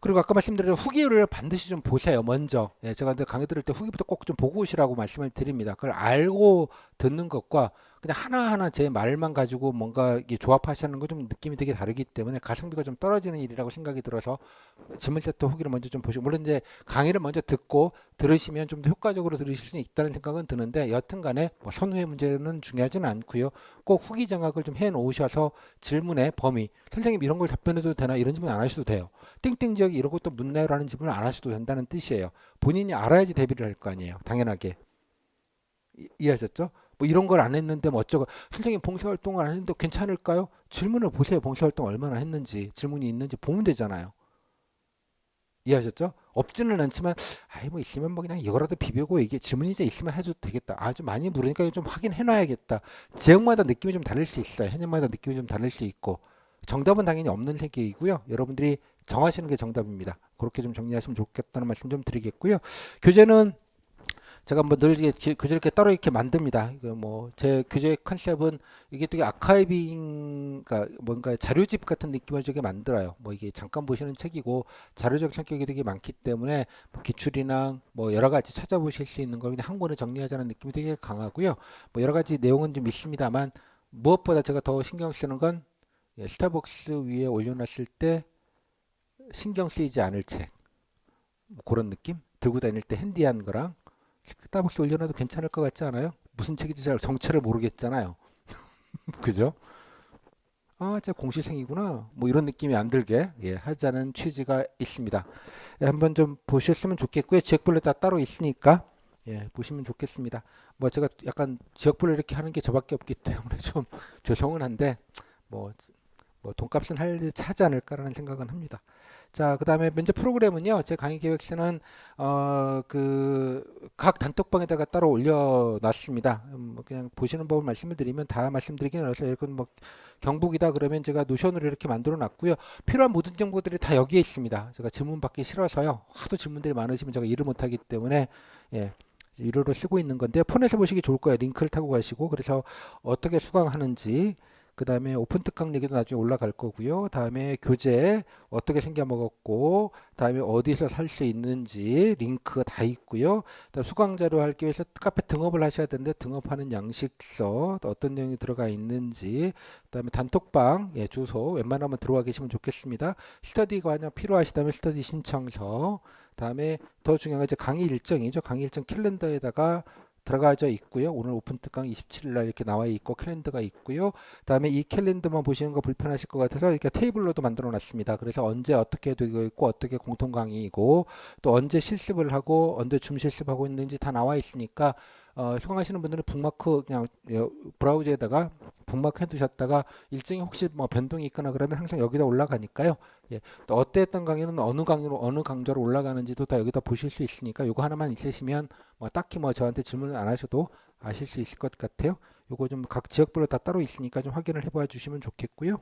그리고 아까 말씀드린 후기를 반드시 좀 보세요. 먼저 제가 강의 들을 때 후기부터 꼭 좀 보고 오시라고 말씀을 드립니다. 그걸 알고 듣는 것과 그냥 하나하나 제 말만 가지고 뭔가 이게 조합하시는 거 좀 느낌이 되게 다르기 때문에 가성비가 좀 떨어지는 일이라고 생각이 들어서 질문세트 후기를 먼저 좀 보시고 물론 이제 강의를 먼저 듣고 들으시면 좀 더 효과적으로 들으실 수 있다는 생각은 드는데 여튼간에 뭐 선후의 문제는 중요하지는 않고요. 꼭 후기 장악을 좀 해놓으셔서 질문의 범위 선생님 이런 걸 답변해도 되나 이런 질문 안 하셔도 돼요. 땡땡 지역이 이런 것도 묻나요라는 질문을 안 하셔도 된다는 뜻이에요. 본인이 알아야지 대비를 할 거 아니에요. 당연하게. 이해하셨죠? 뭐 이런 걸 안 했는데 뭐 어쩌고 선생님 봉사활동을 안 했는데 괜찮을까요? 질문을 보세요. 봉사활동 얼마나 했는지 질문이 있는지 보면 되잖아요. 이해하셨죠? 없지는 않지만 아이 뭐 있으면 뭐 그냥 이거라도 비비고 이게 질문이 이제 있으면 해줘도 되겠다. 아 좀 많이 물으니까 좀 확인해 놔야겠다. 지역마다 느낌이 좀 다를 수 있어요. 현역마다 느낌이 좀 다를 수 있고 정답은 당연히 없는 세계이고요. 여러분들이 정하시는 게 정답입니다. 그렇게 좀 정리하시면 좋겠다는 말씀 좀 드리겠고요. 교재는 제가 뭐 늘 교재 이렇게 따로 이렇게 만듭니다. 뭐 제 교재 컨셉은 이게 되게 아카이빙, 그러니까 뭔가 자료집 같은 느낌을 주게 만들어요. 뭐 이게 잠깐 보시는 책이고 자료적 성격이 되게 많기 때문에 뭐 기출이나 뭐 여러 가지 찾아보실 수 있는 걸 그냥 한 권에 정리하자는 느낌이 되게 강하고요. 뭐 여러 가지 내용은 좀 있습니다만 무엇보다 제가 더 신경 쓰는 건 예, 스타벅스 위에 올려놨을 때 신경 쓰이지 않을 책. 뭐 그런 느낌? 들고 다닐 때 핸디한 거랑 스타벅스 올려놔도 괜찮을 것 같지 않아요? 무슨 책인지 잘 정체를 모르겠잖아요. 그죠? 아, 제 공시생이구나. 뭐 이런 느낌이 안 들게 예, 하자는 취지가 있습니다. 예, 한번 좀 보셨으면 좋겠고요. 지역별로 다 따로 있으니까 예, 보시면 좋겠습니다. 뭐 제가 약간 지역별로 이렇게 하는 게 저밖에 없기 때문에 좀 죄송은 한데 뭐 뭐 돈값은 할 일 차지 않을까라는 생각은 합니다. 자, 그다음에 면접 프로그램은요. 제 강의 계획서는 그 각 단톡방에다가 따로 올려놨습니다. 뭐 그냥 보시는 법을 말씀을 드리면 다 말씀드리긴 어려서 이건 뭐 경북이다 그러면 제가 노션으로 이렇게 만들어 놨고요. 필요한 모든 정보들이 다 여기에 있습니다. 제가 질문 받기 싫어서요. 하도 질문들이 많으시면 제가 일을 못하기 때문에 예. 유료로 쓰고 있는 건데 폰에서 보시기 좋을 거예요. 링크를 타고 가시고 그래서 어떻게 수강하는지 그 다음에 오픈 특강 얘기도 나중에 올라갈 거고요. 다음에 교재 어떻게 생겨 먹었고, 다음에 어디서 살 수 있는지 링크가 다 있고요. 다음 수강 자료 하기 위해서 카페 등업을 하셔야 되는데 등업하는 양식서 또 어떤 내용이 들어가 있는지, 그다음에 단톡방 예, 주소 웬만하면 들어와 계시면 좋겠습니다. 스터디 관련 필요하시다면 스터디 신청서. 다음에 더 중요한 건 이제 강의 일정이죠. 강의 일정 캘린더에다가 들어가져 있고요. 오늘 오픈 특강 27일 날 이렇게 나와 있고 캘린더가 있고요. 그다음에 이 캘린더만 보시는 거 불편하실 것 같아서 이렇게 테이블로도 만들어 놨습니다. 그래서 언제 어떻게 되고 있고 어떻게 공통 강의이고 또 언제 실습을 하고 언제 줌 실습하고 있는지 다 나와 있으니까 수강하시는 분들은 북마크 그냥 브라우저에다가 북마크 해두셨다가 일정이 혹시 뭐 변동이 있거나 그러면 항상 여기다 올라가니까요. 예, 또 어땠던 강의는 어느 강의로 어느 강좌로 올라가는지도 다 여기다 보실 수 있으니까 요거 하나만 있으시면 뭐 딱히 뭐 저한테 질문을 안 하셔도 아실 수 있을 것 같아요. 요거 좀 각 지역별로 다 따로 있으니까 좀 확인을 해봐 주시면 좋겠고요.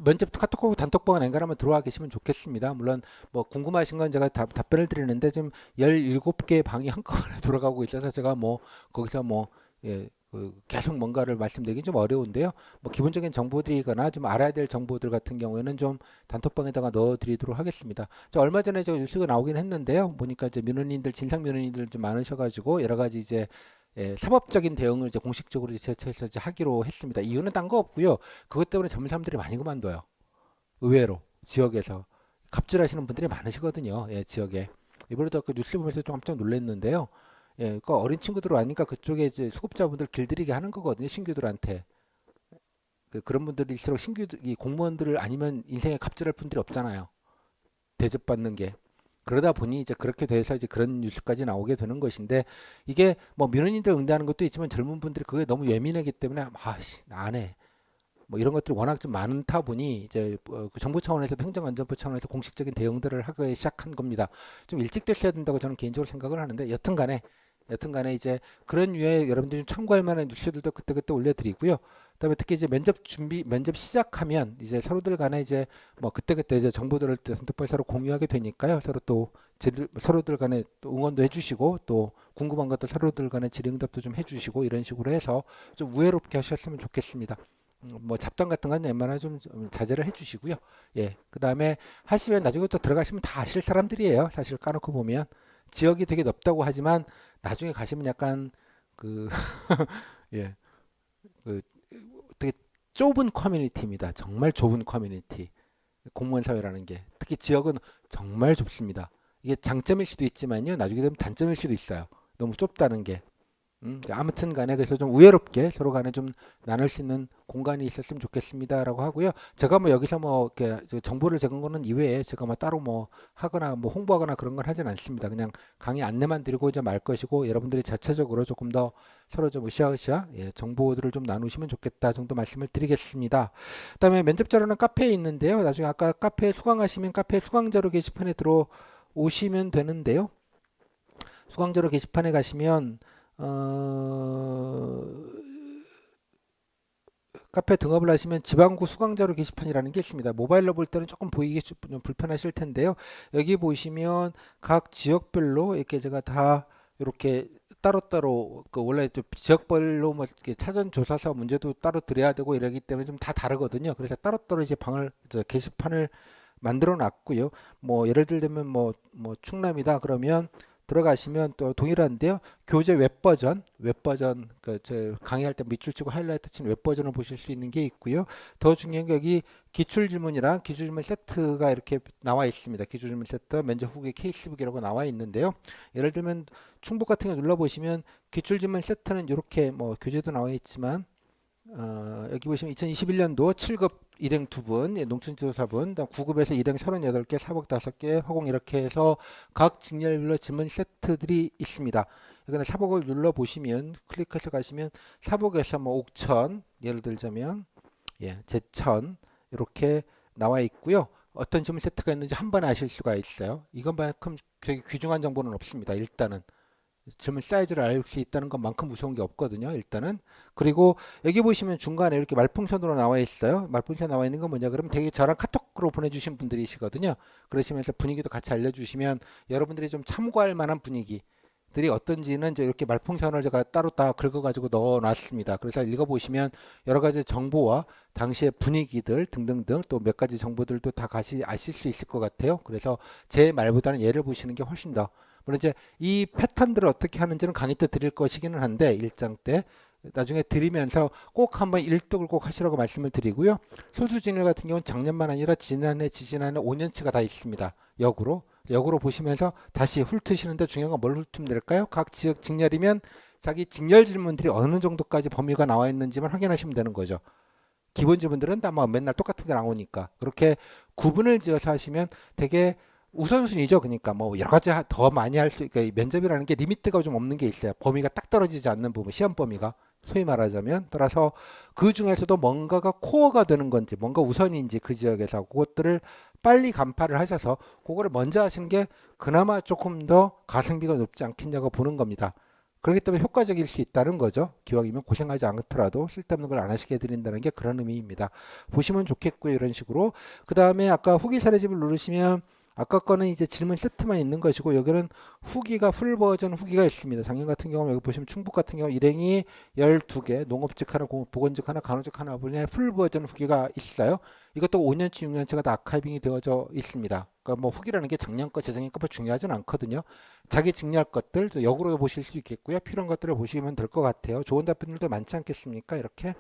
면접 카톡하고 단톡방은 엔간하면 들어와 계시면 좋겠습니다. 물론 뭐 궁금하신 건 제가 답변을 드리는데 좀 17개 방이 한꺼번에 돌아가고 있어서 제가 뭐 거기서 뭐 예, 계속 뭔가를 말씀드리긴 좀 어려운데요. 뭐 기본적인 정보들이거나 좀 알아야 될 정보들 같은 경우에는 좀 단톡방에다가 넣어드리도록 하겠습니다. 저 얼마 전에 저 뉴스가 나오긴 했는데요. 보니까 이제 민원인들 진상 민원인들 좀 많으셔가지고 여러 가지 이제 예, 사법적인 대응을 이제 공식적으로 제처해서 이제 하기로 했습니다. 이유는 딴 거 없고요. 그것 때문에 젊은 사람들이 많이 그만둬요. 의외로 지역에서 갑질하시는 분들이 많으시거든요. 예, 지역에. 이번에도 그 뉴스 보면서 좀 깜짝 놀랐는데요. 예, 그 어린 친구들 와니까 그쪽에 이제 수급자분들 길들이게 하는 거거든요. 신규들한테. 그런 분들일수록 신규 이 공무원들을 아니면 인생에 갑질할 분들이 없잖아요. 대접받는 게. 그러다 보니 이제 그렇게 돼서 이제 그런 뉴스까지 나오게 되는 것인데 이게 뭐 민원인들 응대하는 것도 있지만 젊은 분들이 그게 너무 예민하기 때문에 아씨 안 해. 뭐 이런 것들이 워낙 좀 많다 보니 이제 그 정부 차원에서도 행정안전부 차원에서 공식적인 대응들을 하기 시작한 겁니다. 좀 일찍 됐어야 된다고 저는 개인적으로 생각을 하는데 여튼간에 이제 그런 류의 여러분들이 좀 참고할 만한 뉴스들도 그때그때 올려드리고요. 그다음에 특히 이제 면접 시작하면 이제 서로들 간에 이제 뭐 그때그때 이제 정보들을 핸드폰 서로 공유하게 되니까요. 서로 또 서로들 간에 또 응원도 해주시고 또 궁금한 것도 서로들 간에 질의응답도 좀 해주시고 이런 식으로 해서 좀 우애롭게 하셨으면 좋겠습니다. 뭐 잡담 같은 건 웬만하면 좀 자제를 해주시고요. 예, 그 다음에 하시면 나중에 또 들어가시면 다 아실 사람들이에요. 사실 까놓고 보면 지역이 되게 넓다고 하지만 나중에 가시면 약간 그 예, 그 되게 좁은 커뮤니티입니다. 정말 좁은 커뮤니티. 공무원 사회라는 게 특히 지역은 정말 좁습니다. 이게 장점일 수도 있지만요. 나중에 되면 단점일 수도 있어요. 너무 좁다는 게. 아무튼 간에 그래서 좀 우애롭게 서로 간에 좀 나눌 수 있는 공간이 있었으면 좋겠습니다라고 하고요. 제가 뭐 여기서 뭐 이렇게 정보를 제공하는 거는 이외에 제가 뭐 따로 뭐 하거나 뭐 홍보하거나 그런 건 하진 않습니다. 그냥 강의 안내만 드리고 이제 말 것이고 여러분들이 자체적으로 조금 더 서로 좀 으쌰으쌰 예, 정보들을 좀 나누시면 좋겠다 정도 말씀을 드리겠습니다. 그다음에 면접 자료는 카페에 있는데요. 나중에 아까 카페 수강하시면 카페 수강 자료 게시판에 들어오시면 되는데요. 수강 자료 게시판에 가시면 어, 카페 등업을 하시면 지방구 수강자료 게시판이라는 게 있습니다. 모바일로 볼 때는 조금 보이기 좀 불편하실 텐데요. 여기 보시면 각 지역별로 이렇게 제가 다 이렇게 따로따로 그 원래 지역별로 뭐 이렇게 사전 조사서 문제도 따로 드려야 되고 이러기 때문에 좀 다 다르거든요. 그래서 따로따로 이제 게시판을 만들어 놨고요. 뭐 예를 들면 뭐 충남이다 그러면 들어가시면 또 동일한데요. 교재 웹버전 그저 강의할 때 밑줄 치고 하이라이트 친 웹버전을 보실 수 있는 게 있고요. 더 중요한 게 여기 기출질문이랑 기출질문 세트가 이렇게 나와 있습니다. 기출질문 세트, 면접 후기 케이스북이라고 나와 있는데요. 예를 들면 충북 같은 거 눌러 보시면 기출질문 세트는 이렇게 뭐 교재도 나와 있지만 여기 보시면 2021년도 7급 일행 2분, 예, 농촌지도사분, 9급에서 일행 38개, 사복 5개, 화공 이렇게 해서 각 직렬별로 질문 세트들이 있습니다. 여기는 사복을 눌러 보시면 클릭해서 가시면 사복에서 뭐 옥천 예를 들자면 예, 제천 이렇게 나와 있고요. 어떤 질문 세트가 있는지 한 번에 아실 수가 있어요. 이것만큼 되게 귀중한 정보는 없습니다. 일단은 질문 사이즈를 알 수 있다는 것만큼 무서운 게 없거든요. 일단은. 그리고 여기 보시면 중간에 이렇게 말풍선으로 나와 있어요. 말풍선 나와 있는 건 뭐냐 그러면 되게 저랑 카톡으로 보내주신 분들이시거든요. 그러시면서 분위기도 같이 알려주시면 여러분들이 좀 참고할 만한 분위기들이 어떤지는 이렇게 말풍선을 제가 따로 다 긁어가지고 넣어놨습니다. 그래서 읽어보시면 여러 가지 정보와 당시의 분위기들 등등등 또 몇 가지 정보들도 다 같이 아실 수 있을 것 같아요. 그래서 제 말보다는 얘를 보시는 게 훨씬 더 물론 이제 이 패턴들을 어떻게 하는지는 강의 때 드릴 것이기는 한데 일장 때 나중에 드리면서 꼭 한번 일독을 꼭 하시라고 말씀을 드리고요. 소수진일 같은 경우는 작년만 아니라 지난해, 지지난해 5년치가 다 있습니다. 역으로 보시면서 다시 훑으시는데 중요한 건 뭘 훑으면 될까요? 각 지역 직렬이면 자기 직렬 질문들이 어느 정도까지 범위가 나와 있는지만 확인하시면 되는 거죠. 기본 질문들은 다 뭐 맨날 똑같은 게 나오니까 그렇게 구분을 지어서 하시면 되게 우선순위죠. 그러니까 뭐 여러 가지 더 많이 할 수, 그러니까 면접이라는 게 리미트가 좀 없는 게 있어요. 범위가 딱 떨어지지 않는 부분, 시험 범위가 소위 말하자면 따라서 그 중에서도 뭔가가 코어가 되는 건지, 뭔가 우선인지 그 지역에서 그것들을 빨리 간파를 하셔서 그거를 먼저 하시는 게 그나마 조금 더 가성비가 높지 않겠냐고 보는 겁니다. 그렇기 때문에 효과적일 수 있다는 거죠. 기왕이면 고생하지 않더라도 쓸데없는 걸 안 하시게 해드린다는 게 그런 의미입니다. 보시면 좋겠고요. 이런 식으로. 그 다음에 아까 후기 사례집을 누르시면 아까 거는 이제 질문 세트만 있는 것이고 여기는 후기가 풀 버전 후기가 있습니다. 작년 같은 경우 여기 보시면 충북 같은 경우 일행이 12개, 농업직 하나, 보건직 하나, 간호직 하나 분의 풀 버전 후기가 있어요. 이것도 5년치, 6년치가 다 아카이빙이 되어져 있습니다. 그러니까 뭐 후기라는 게 작년 거, 재작년 거 중요하진 않거든요. 자기 직렬 것들 역으로 보실 수 있겠고요. 필요한 것들을 보시면 될 것 같아요. 좋은 답변들도 많지 않겠습니까? 이렇게.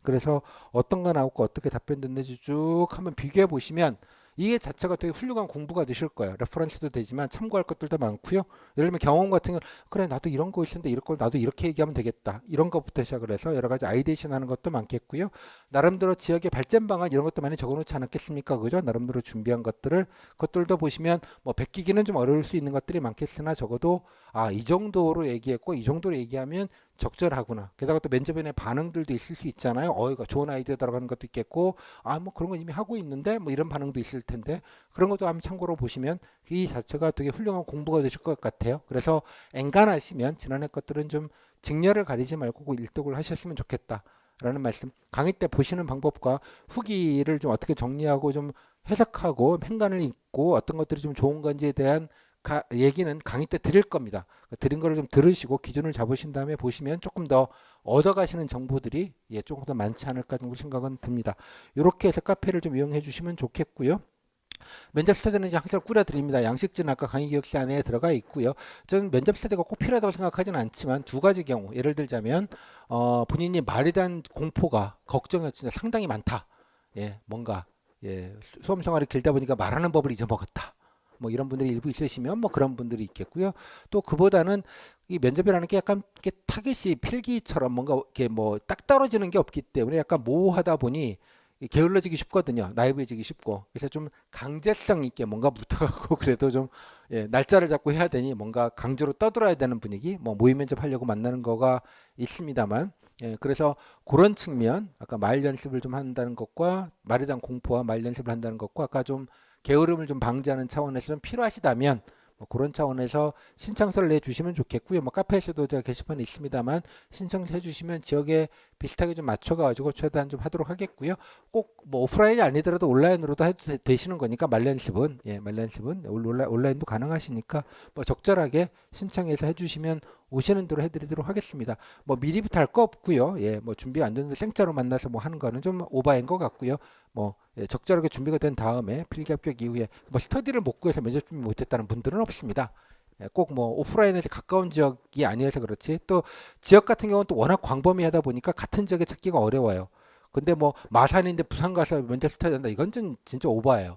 그래서 어떤 거 나오고 어떻게 답변 됐는지 쭉 한번 비교해 보시면 이게 자체가 되게 훌륭한 공부가 되실 거예요. 레퍼런스도 되지만 참고할 것들도 많고요. 예를 들면 경험 같은 경우 그래 나도 이런 거 있었는데 이럴 걸 나도 이렇게 얘기하면 되겠다. 이런 것부터 시작을 해서 여러 가지 아이데이션 하는 것도 많겠고요. 나름대로 지역의 발전 방안 이런 것도 많이 적어놓지 않았겠습니까? 그죠? 나름대로 준비한 것들을 그것들도 보시면 뭐 베끼기는 좀 어려울 수 있는 것들이 많겠으나 적어도 이 정도로 얘기했고 이 정도로 얘기하면 적절하구나. 게다가 또 면접에 반응들도 있을 수 있잖아요. 이거 좋은 아이디어 들어가는 것도 있겠고, 뭐 그런 거 이미 하고 있는데, 뭐 이런 반응도 있을 텐데, 그런 것도 한번 참고로 보시면 이 자체가 되게 훌륭한 공부가 되실 것 같아요. 그래서 엔간하시면 지난해 것들은 좀 직렬을 가리지 말고 꼭 일독을 하셨으면 좋겠다. 라는 말씀. 강의 때 보시는 방법과 후기를 좀 어떻게 정리하고 좀 해석하고 행간을 읽고 어떤 것들이 좀 좋은 건지에 대한 얘기는 강의 때 드릴 겁니다. 드린 거를 좀 들으시고 기준을 잡으신 다음에 보시면 조금 더 얻어가시는 정보들이 조금 더 많지 않을까 정도 생각은 듭니다. 이렇게 해서 카페를 좀 이용해 주시면 좋겠고요. 면접 스터디는 이제 항상 꾸려드립니다. 양식지는 아까 강의 기억시 안에 들어가 있고요. 저는 면접 스터디가 꼭 필요하다고 생각하지는 않지만 두 가지 경우 예를 들자면 본인이 말에 대한 공포가 걱정이 진짜 상당히 많다. 뭔가 수험 생활이 길다 보니까 말하는 법을 잊어먹었다. 뭐 이런 분들이 일부 있으시면 뭐 그런 분들이 있겠고요. 또 그보다는 이 면접이라는 게 약간 이렇게 타겟이 필기처럼 뭔가 이렇게 뭐 딱 떨어지는 게 없기 때문에 약간 모호하다 보니 게을러지기 쉽거든요. 나이브해지기 쉽고. 그래서 좀 강제성 있게 뭔가 붙어가고 그래도 좀 날짜를 잡고 해야 되니 뭔가 강제로 떠들어야 되는 분위기. 뭐 모의 면접 하려고 만나는 거가 있습니다만. 그래서 그런 측면, 아까 말 연습을 좀 한다는 것과 말에 대한 공포와 말 연습을 한다는 것과 아까 좀 게으름을 좀 방지하는 차원에서 좀 필요하시다면 뭐 그런 차원에서 신청서를 내주시면 좋겠고요. 뭐 카페에서도 제가 게시판에 있습니다만 신청해 주시면 지역에 비슷하게 좀 맞춰가지고 최대한 좀 하도록 하겠고요. 꼭 뭐 오프라인이 아니더라도 온라인으로도 해도 되시는 거니까 말연습은 말연습은 온라인도 가능하시니까 뭐 적절하게 신청해서 해주시면 오시는 대로 해드리도록 하겠습니다. 뭐 미리부터 할 거 없고요. 뭐 준비가 안 되는데 생짜로 만나서 뭐 하는 거는 좀 오바인 것 같고요. 뭐 적절하게 준비가 된 다음에 필기 합격 이후에 뭐 스터디를 못 구해서 면접 준비 못했다는 분들은 없습니다. 꼭 뭐 오프라인에서 가까운 지역이 아니어서 그렇지 또 지역 같은 경우는 또 워낙 광범위하다 보니까 같은 지역에 찾기가 어려워요. 근데 뭐 마산인데 부산 가서 면접 스터디 한다 이건 좀 진짜 오바예요.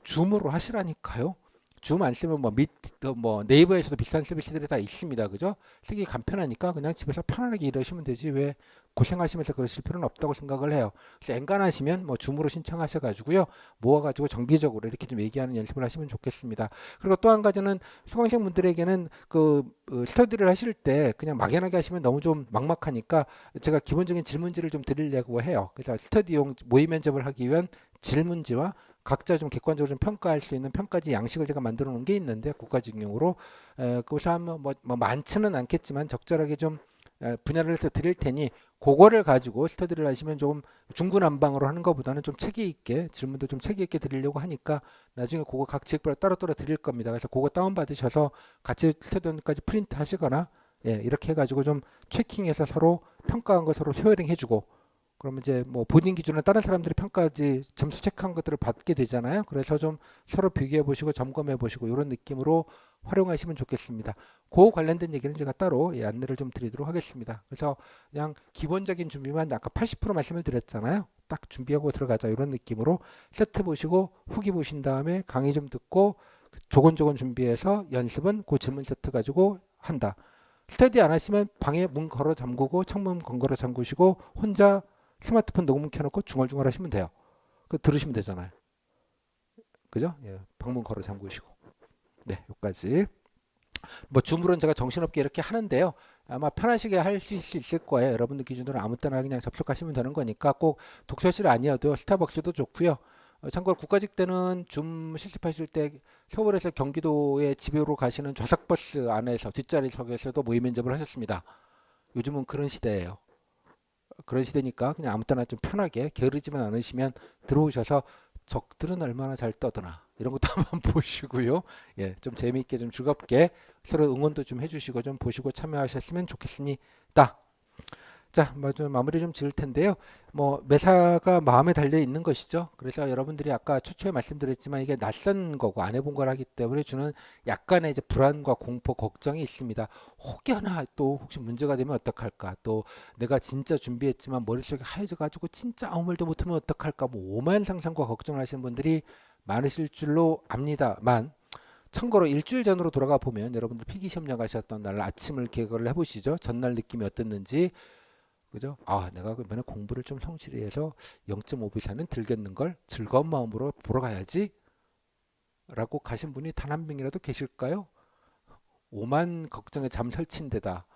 줌으로 하시라니까요. 줌 안 쓰면 뭐 네이버에서도 비슷한 서비스들이 다 있습니다. 그죠? 쓰기 간편하니까 그냥 집에서 편안하게 일하시면 되지 왜 고생하시면서 그러실 필요는 없다고 생각을 해요. 그래서 엔간하시면 뭐 줌으로 신청하셔가지고요. 모아가지고 정기적으로 이렇게 좀 얘기하는 연습을 하시면 좋겠습니다. 그리고 또 한 가지는 수강생 분들에게는 스터디를 하실 때 그냥 막연하게 하시면 너무 좀 막막하니까 제가 기본적인 질문지를 좀 드리려고 해요. 그래서 스터디용 모의 면접을 하기 위한 질문지와 각자 좀 객관적으로 좀 평가할 수 있는 평가지 양식을 제가 만들어 놓은 게 있는데 국가직용으로 그것을 하면 뭐 많지는 않겠지만 적절하게 좀 분야를 해서 드릴 테니 그거를 가지고 스터디를 하시면 좀 중구난방으로 하는 것보다는 좀 체계 있게 질문도 좀 체계 있게 드리려고 하니까 나중에 그거 각 지역별로 따로따로 드릴 겁니다. 그래서 그거 다운 받으셔서 같이 스터디까지 프린트 하시거나 이렇게 해가지고 좀 체킹해서 서로 평가한 거 서로 효어링 해주고 그러면 이제 뭐 본인 기준으로 다른 사람들이 평가지 점수 체크한 것들을 받게 되잖아요. 그래서 좀 서로 비교해 보시고 점검해 보시고 이런 느낌으로 활용하시면 좋겠습니다. 그 관련된 얘기는 제가 따로 안내를 좀 드리도록 하겠습니다. 그래서 그냥 기본적인 준비만 아까 80% 말씀을 드렸잖아요. 딱 준비하고 들어가자 이런 느낌으로 세트 보시고 후기 보신 다음에 강의 좀 듣고 조곤조곤 준비해서 연습은 그 질문 세트 가지고 한다. 스터디 안 하시면 방에 문 걸어 잠그고 창문 걸어 잠그시고 혼자 스마트폰 녹음 켜놓고 중얼중얼 하시면 돼요. 그 들으시면 되잖아요. 그죠? 방문 걸어 잠그시고. 네, 여기까지. 뭐 줌으로는 제가 정신없게 이렇게 하는데요. 아마 편하시게 할 수 있을 거예요. 여러분들 기준으로 아무 때나 그냥 접속하시면 되는 거니까 꼭 독서실 아니어도 스타벅스도 좋고요. 참고로 국가직 때는 줌 실습하실 때 서울에서 경기도에 집으로 가시는 좌석버스 안에서 뒷자리석에서도 모의 면접을 하셨습니다. 요즘은 그런 시대예요. 그런 시대니까 그냥 아무 때나 좀 편하게 게으르지만 않으시면 들어오셔서 적들은 얼마나 잘 떠드나 이런 것도 한번 보시고요. 좀 재미있게 좀 즐겁게 서로 응원도 좀 해주시고 좀 보시고 참여하셨으면 좋겠습니다. 자, 좀 마무리 좀 지을 텐데요. 뭐 매사가 마음에 달려 있는 것이죠. 그래서 여러분들이 아까 초초에 말씀드렸지만 이게 낯선 거고 안 해본 거라기 때문에 주는 약간의 이제 불안과 공포, 걱정이 있습니다. 혹여나 또 혹시 문제가 되면 어떡할까? 또 내가 진짜 준비했지만 머릿속에 하얘져 가지고 진짜 아무 말도 못하면 어떡할까? 뭐 오만 상상과 걱정을 하시는 분들이 많으실 줄로 압니다만 참고로 일주일 전으로 돌아가 보면 여러분들 필기시험 나가셨던 날 아침을 계획을 해보시죠. 전날 느낌이 어땠는지 그죠? 아, 내가 그러면 공부를 좀 성실히 해서 0.5 이상은 들겠는 걸 즐거운 마음으로 보러 가야지 라고 가신 분이 단 한 명이라도 계실까요? 오만 걱정에 잠 설친 데다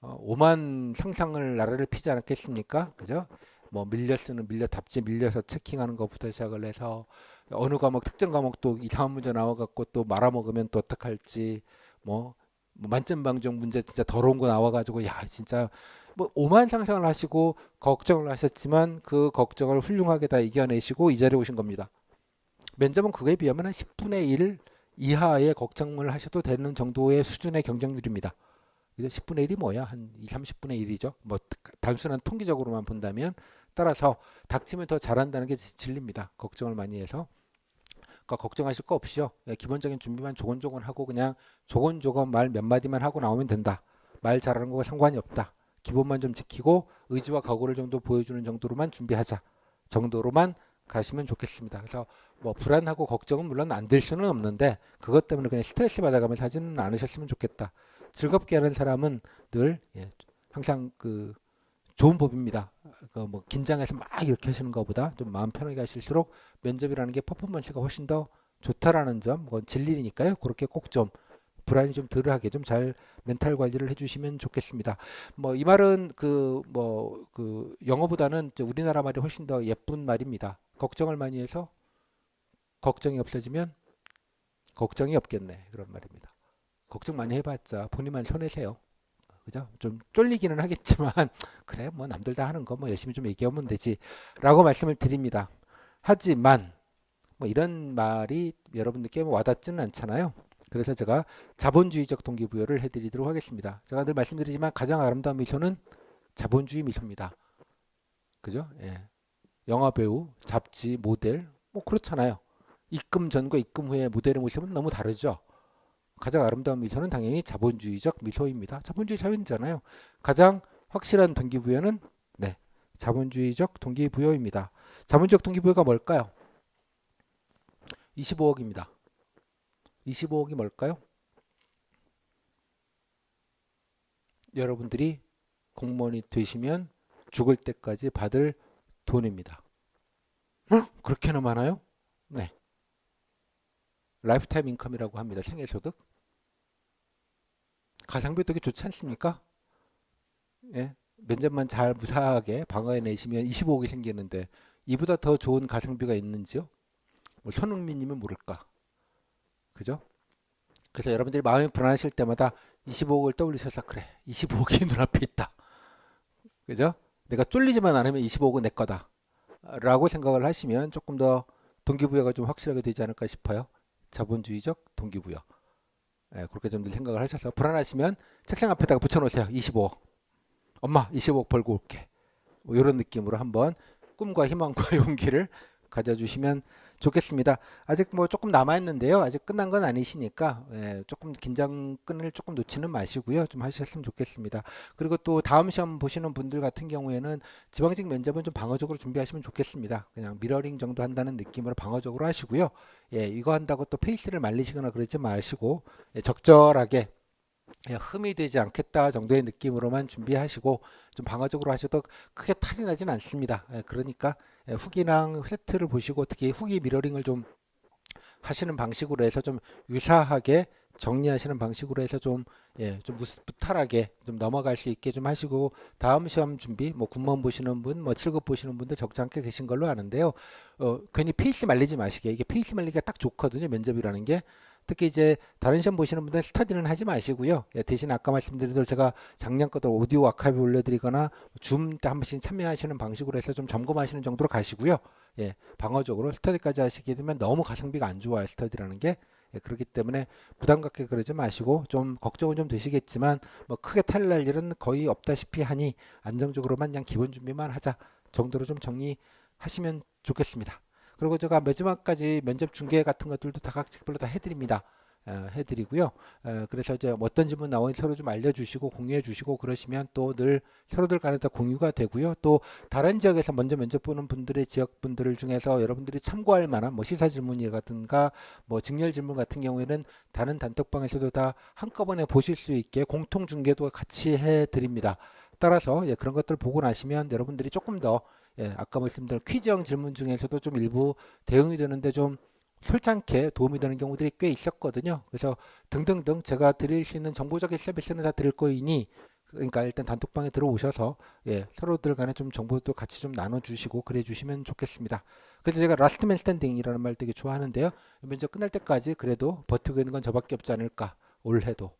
오만 상상을 나라를 피지 않았겠습니까? 그죠? 뭐 밀려 쓰는 밀려 답지 밀려서 체킹하는 것부터 시작을 해서 어느 과목 특정 과목도 이상한 문제 나와갖고 또 말아먹으면 또 어떡할지 뭐 만점 방정 문제 진짜 더러운 거 나와가지고 야 진짜 뭐 오만 상상을 하시고 걱정을 하셨지만 그 걱정을 훌륭하게 다 이겨내시고 이 자리에 오신 겁니다. 면접은 그거에 비하면 한 10분의 1 이하의 걱정을 하셔도 되는 정도의 수준의 경쟁률입니다. 그죠? 10분의 1이 뭐야? 한 2, 30분의 1이죠. 뭐 단순한 통계적으로만 본다면 따라서 닥치면 더 잘한다는 게 진리입니다. 걱정을 많이 해서. 그러니까 걱정하실 거 없이요. 기본적인 준비만 조곤조곤 하고 그냥 조곤조곤 말 몇 마디만 하고 나오면 된다. 말 잘하는 거와 상관이 없다. 기본만 좀 지키고 의지와 각오를 정도 보여주는 정도로만 준비하자. 정도로만 가시면 좋겠습니다. 그래서 뭐 불안하고 걱정은 물론 안 될 수는 없는데 그것 때문에 그냥 스트레스 받아가면서 하지는 않으셨으면 좋겠다. 즐겁게 하는 사람은 늘 항상 그 좋은 법입니다. 뭐 긴장해서 막 이렇게 하시는 것보다 좀 마음 편하게 하실수록 면접이라는 게 퍼포먼스가 훨씬 더 좋다라는 점, 그건 진리니까요. 그렇게 꼭 좀 불안이 좀 덜하게 좀 잘 멘탈 관리를 해주시면 좋겠습니다. 뭐 이 말은 그 영어보다는 우리나라 말이 훨씬 더 예쁜 말입니다. 걱정을 많이 해서 걱정이 없어지면 걱정이 없겠네 그런 말입니다. 걱정 많이 해봤자 본인만 손해세요. 그죠? 좀 쫄리기는 하겠지만 그래 뭐 남들 다 하는 거 뭐 열심히 좀 얘기하면 되지라고 말씀을 드립니다. 하지만 뭐 이런 말이 여러분들께 와닿지는 않잖아요. 그래서 제가 자본주의적 동기부여를 해드리도록 하겠습니다. 제가 늘 말씀드리지만 가장 아름다운 미소는 자본주의 미소입니다. 그죠? 영화 배우, 잡지, 모델 뭐 그렇잖아요. 입금 전과 입금 후의 모델의 모습은 너무 다르죠. 가장 아름다운 미소는 당연히 자본주의적 미소입니다. 자본주의 사회잖아요. 가장 확실한 동기부여는 자본주의적 동기부여입니다. 자본주의적 동기부여가 뭘까요? 25억입니다. 25억이 뭘까요? 여러분들이 공무원이 되시면 죽을 때까지 받을 돈입니다. 그렇게나 많아요? 네. 라이프타임 인컴이라고 합니다. 생애소득. 가성비 되게 좋지 않습니까? 예. 면접만 잘 무사하게 방어해내시면 25억이 생기는데 이보다 더 좋은 가성비가 있는지요? 뭐 손흥민님은 모를까. 그죠? 그래서 여러분들이 마음이 불안하실 때마다 25억을 떠올리셔서 그래 25억이 눈앞에 있다. 그죠? 내가 쫄리지만 않으면 25억은 내 거다. 라고 생각을 하시면 조금 더 동기부여가 좀 확실하게 되지 않을까 싶어요. 자본주의적 동기부여. 예, 그렇게 좀 늘 생각을 하셔서 불안하시면 책상 앞에다가 붙여놓으세요. 25억. 엄마 25억 벌고 올게. 뭐 이런 느낌으로 한번 꿈과 희망과 용기를 가져주시면 좋겠습니다. 아직 뭐 조금 남아있는데요. 아직 끝난 건 아니시니까 조금 긴장끈을 조금 놓지는 마시고요. 좀 하셨으면 좋겠습니다. 그리고 또 다음 시험 보시는 분들 같은 경우에는 지방직 면접은 좀 방어적으로 준비하시면 좋겠습니다. 그냥 미러링 정도 한다는 느낌으로 방어적으로 하시고요. 이거 한다고 또 페이스를 말리시거나 그러지 마시고 적절하게 흠이 되지 않겠다 정도의 느낌으로만 준비하시고 좀 방어적으로 하셔도 크게 탈이 나진 않습니다. 그러니까 후기랑 세트를 보시고 특히 후기 미러링을 좀 하시는 방식으로 해서 좀 유사하게 정리하시는 방식으로 해서 좀 무탈하게 좀 넘어갈 수 있게 좀 하시고 다음 시험 준비 뭐 군문 보시는 분, 뭐 7급 보시는 분들 적지 않게 계신 걸로 아는데요. 괜히 페이스 말리지 마시게. 이게 페이스 말리기가 딱 좋거든요. 면접이라는 게. 특히 이제 다른 시험 보시는 분들 스터디는 하지 마시고요. 대신 아까 말씀드린 대로 제가 작년 것도 오디오 아카이브 올려드리거나 줌 때 한 번씩 참여하시는 방식으로 해서 좀 점검하시는 정도로 가시고요. 방어적으로 스터디까지 하시게 되면 너무 가성비가 안 좋아요. 스터디라는 게. 그렇기 때문에 부담 갖게 그러지 마시고 좀 걱정은 좀 되시겠지만 뭐 크게 탈날 일은 거의 없다시피 하니 안정적으로만 그냥 기본 준비만 하자 정도로 좀 정리하시면 좋겠습니다. 그리고 제가 마지막까지 면접 중계 같은 것들도 다 각직별로 다 해드립니다. 해드리고요. 그래서 이제 어떤 질문 나오는지 서로 좀 알려주시고 공유해 주시고 그러시면 또 늘 서로들 간에 다 공유가 되고요. 또 다른 지역에서 먼저 면접 보는 분들의 지역 분들 중에서 여러분들이 참고할 만한 뭐 시사 질문이라든가 뭐 직렬 질문 같은 경우에는 다른 단톡방에서도 다 한꺼번에 보실 수 있게 공통 중계도 같이 해드립니다. 따라서 그런 것들 보고 나시면 여러분들이 조금 더 아까 말씀드린 퀴즈형 질문 중에서도 좀 일부 대응이 되는데 좀 솔직하게 도움이 되는 경우들이 꽤 있었거든요. 그래서 등등등 제가 드릴 수 있는 정보적인 서비스는 다 드릴 거이니 그러니까 일단 단톡방에 들어오셔서 서로들 간에 좀 정보도 같이 좀 나눠주시고 그래 주시면 좋겠습니다. 그래서 제가 라스트맨 스탠딩이라는 말 되게 좋아하는데요. 면접 끝날 때까지 그래도 버티고 있는 건 저밖에 없지 않을까. 올해도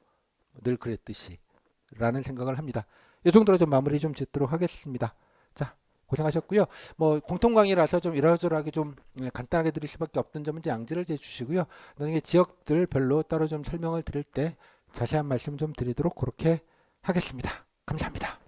늘 그랬듯이 라는 생각을 합니다. 이 정도로 좀 마무리 좀 짓도록 하겠습니다. 자, 고생하셨고요. 뭐 공통 강의라서 좀 이러저러하게 좀 간단하게 드릴 수밖에 없던 점은 양지를 해주시고요. 나중에 지역들별로 따로 좀 설명을 드릴 때 자세한 말씀 좀 드리도록 그렇게 하겠습니다. 감사합니다.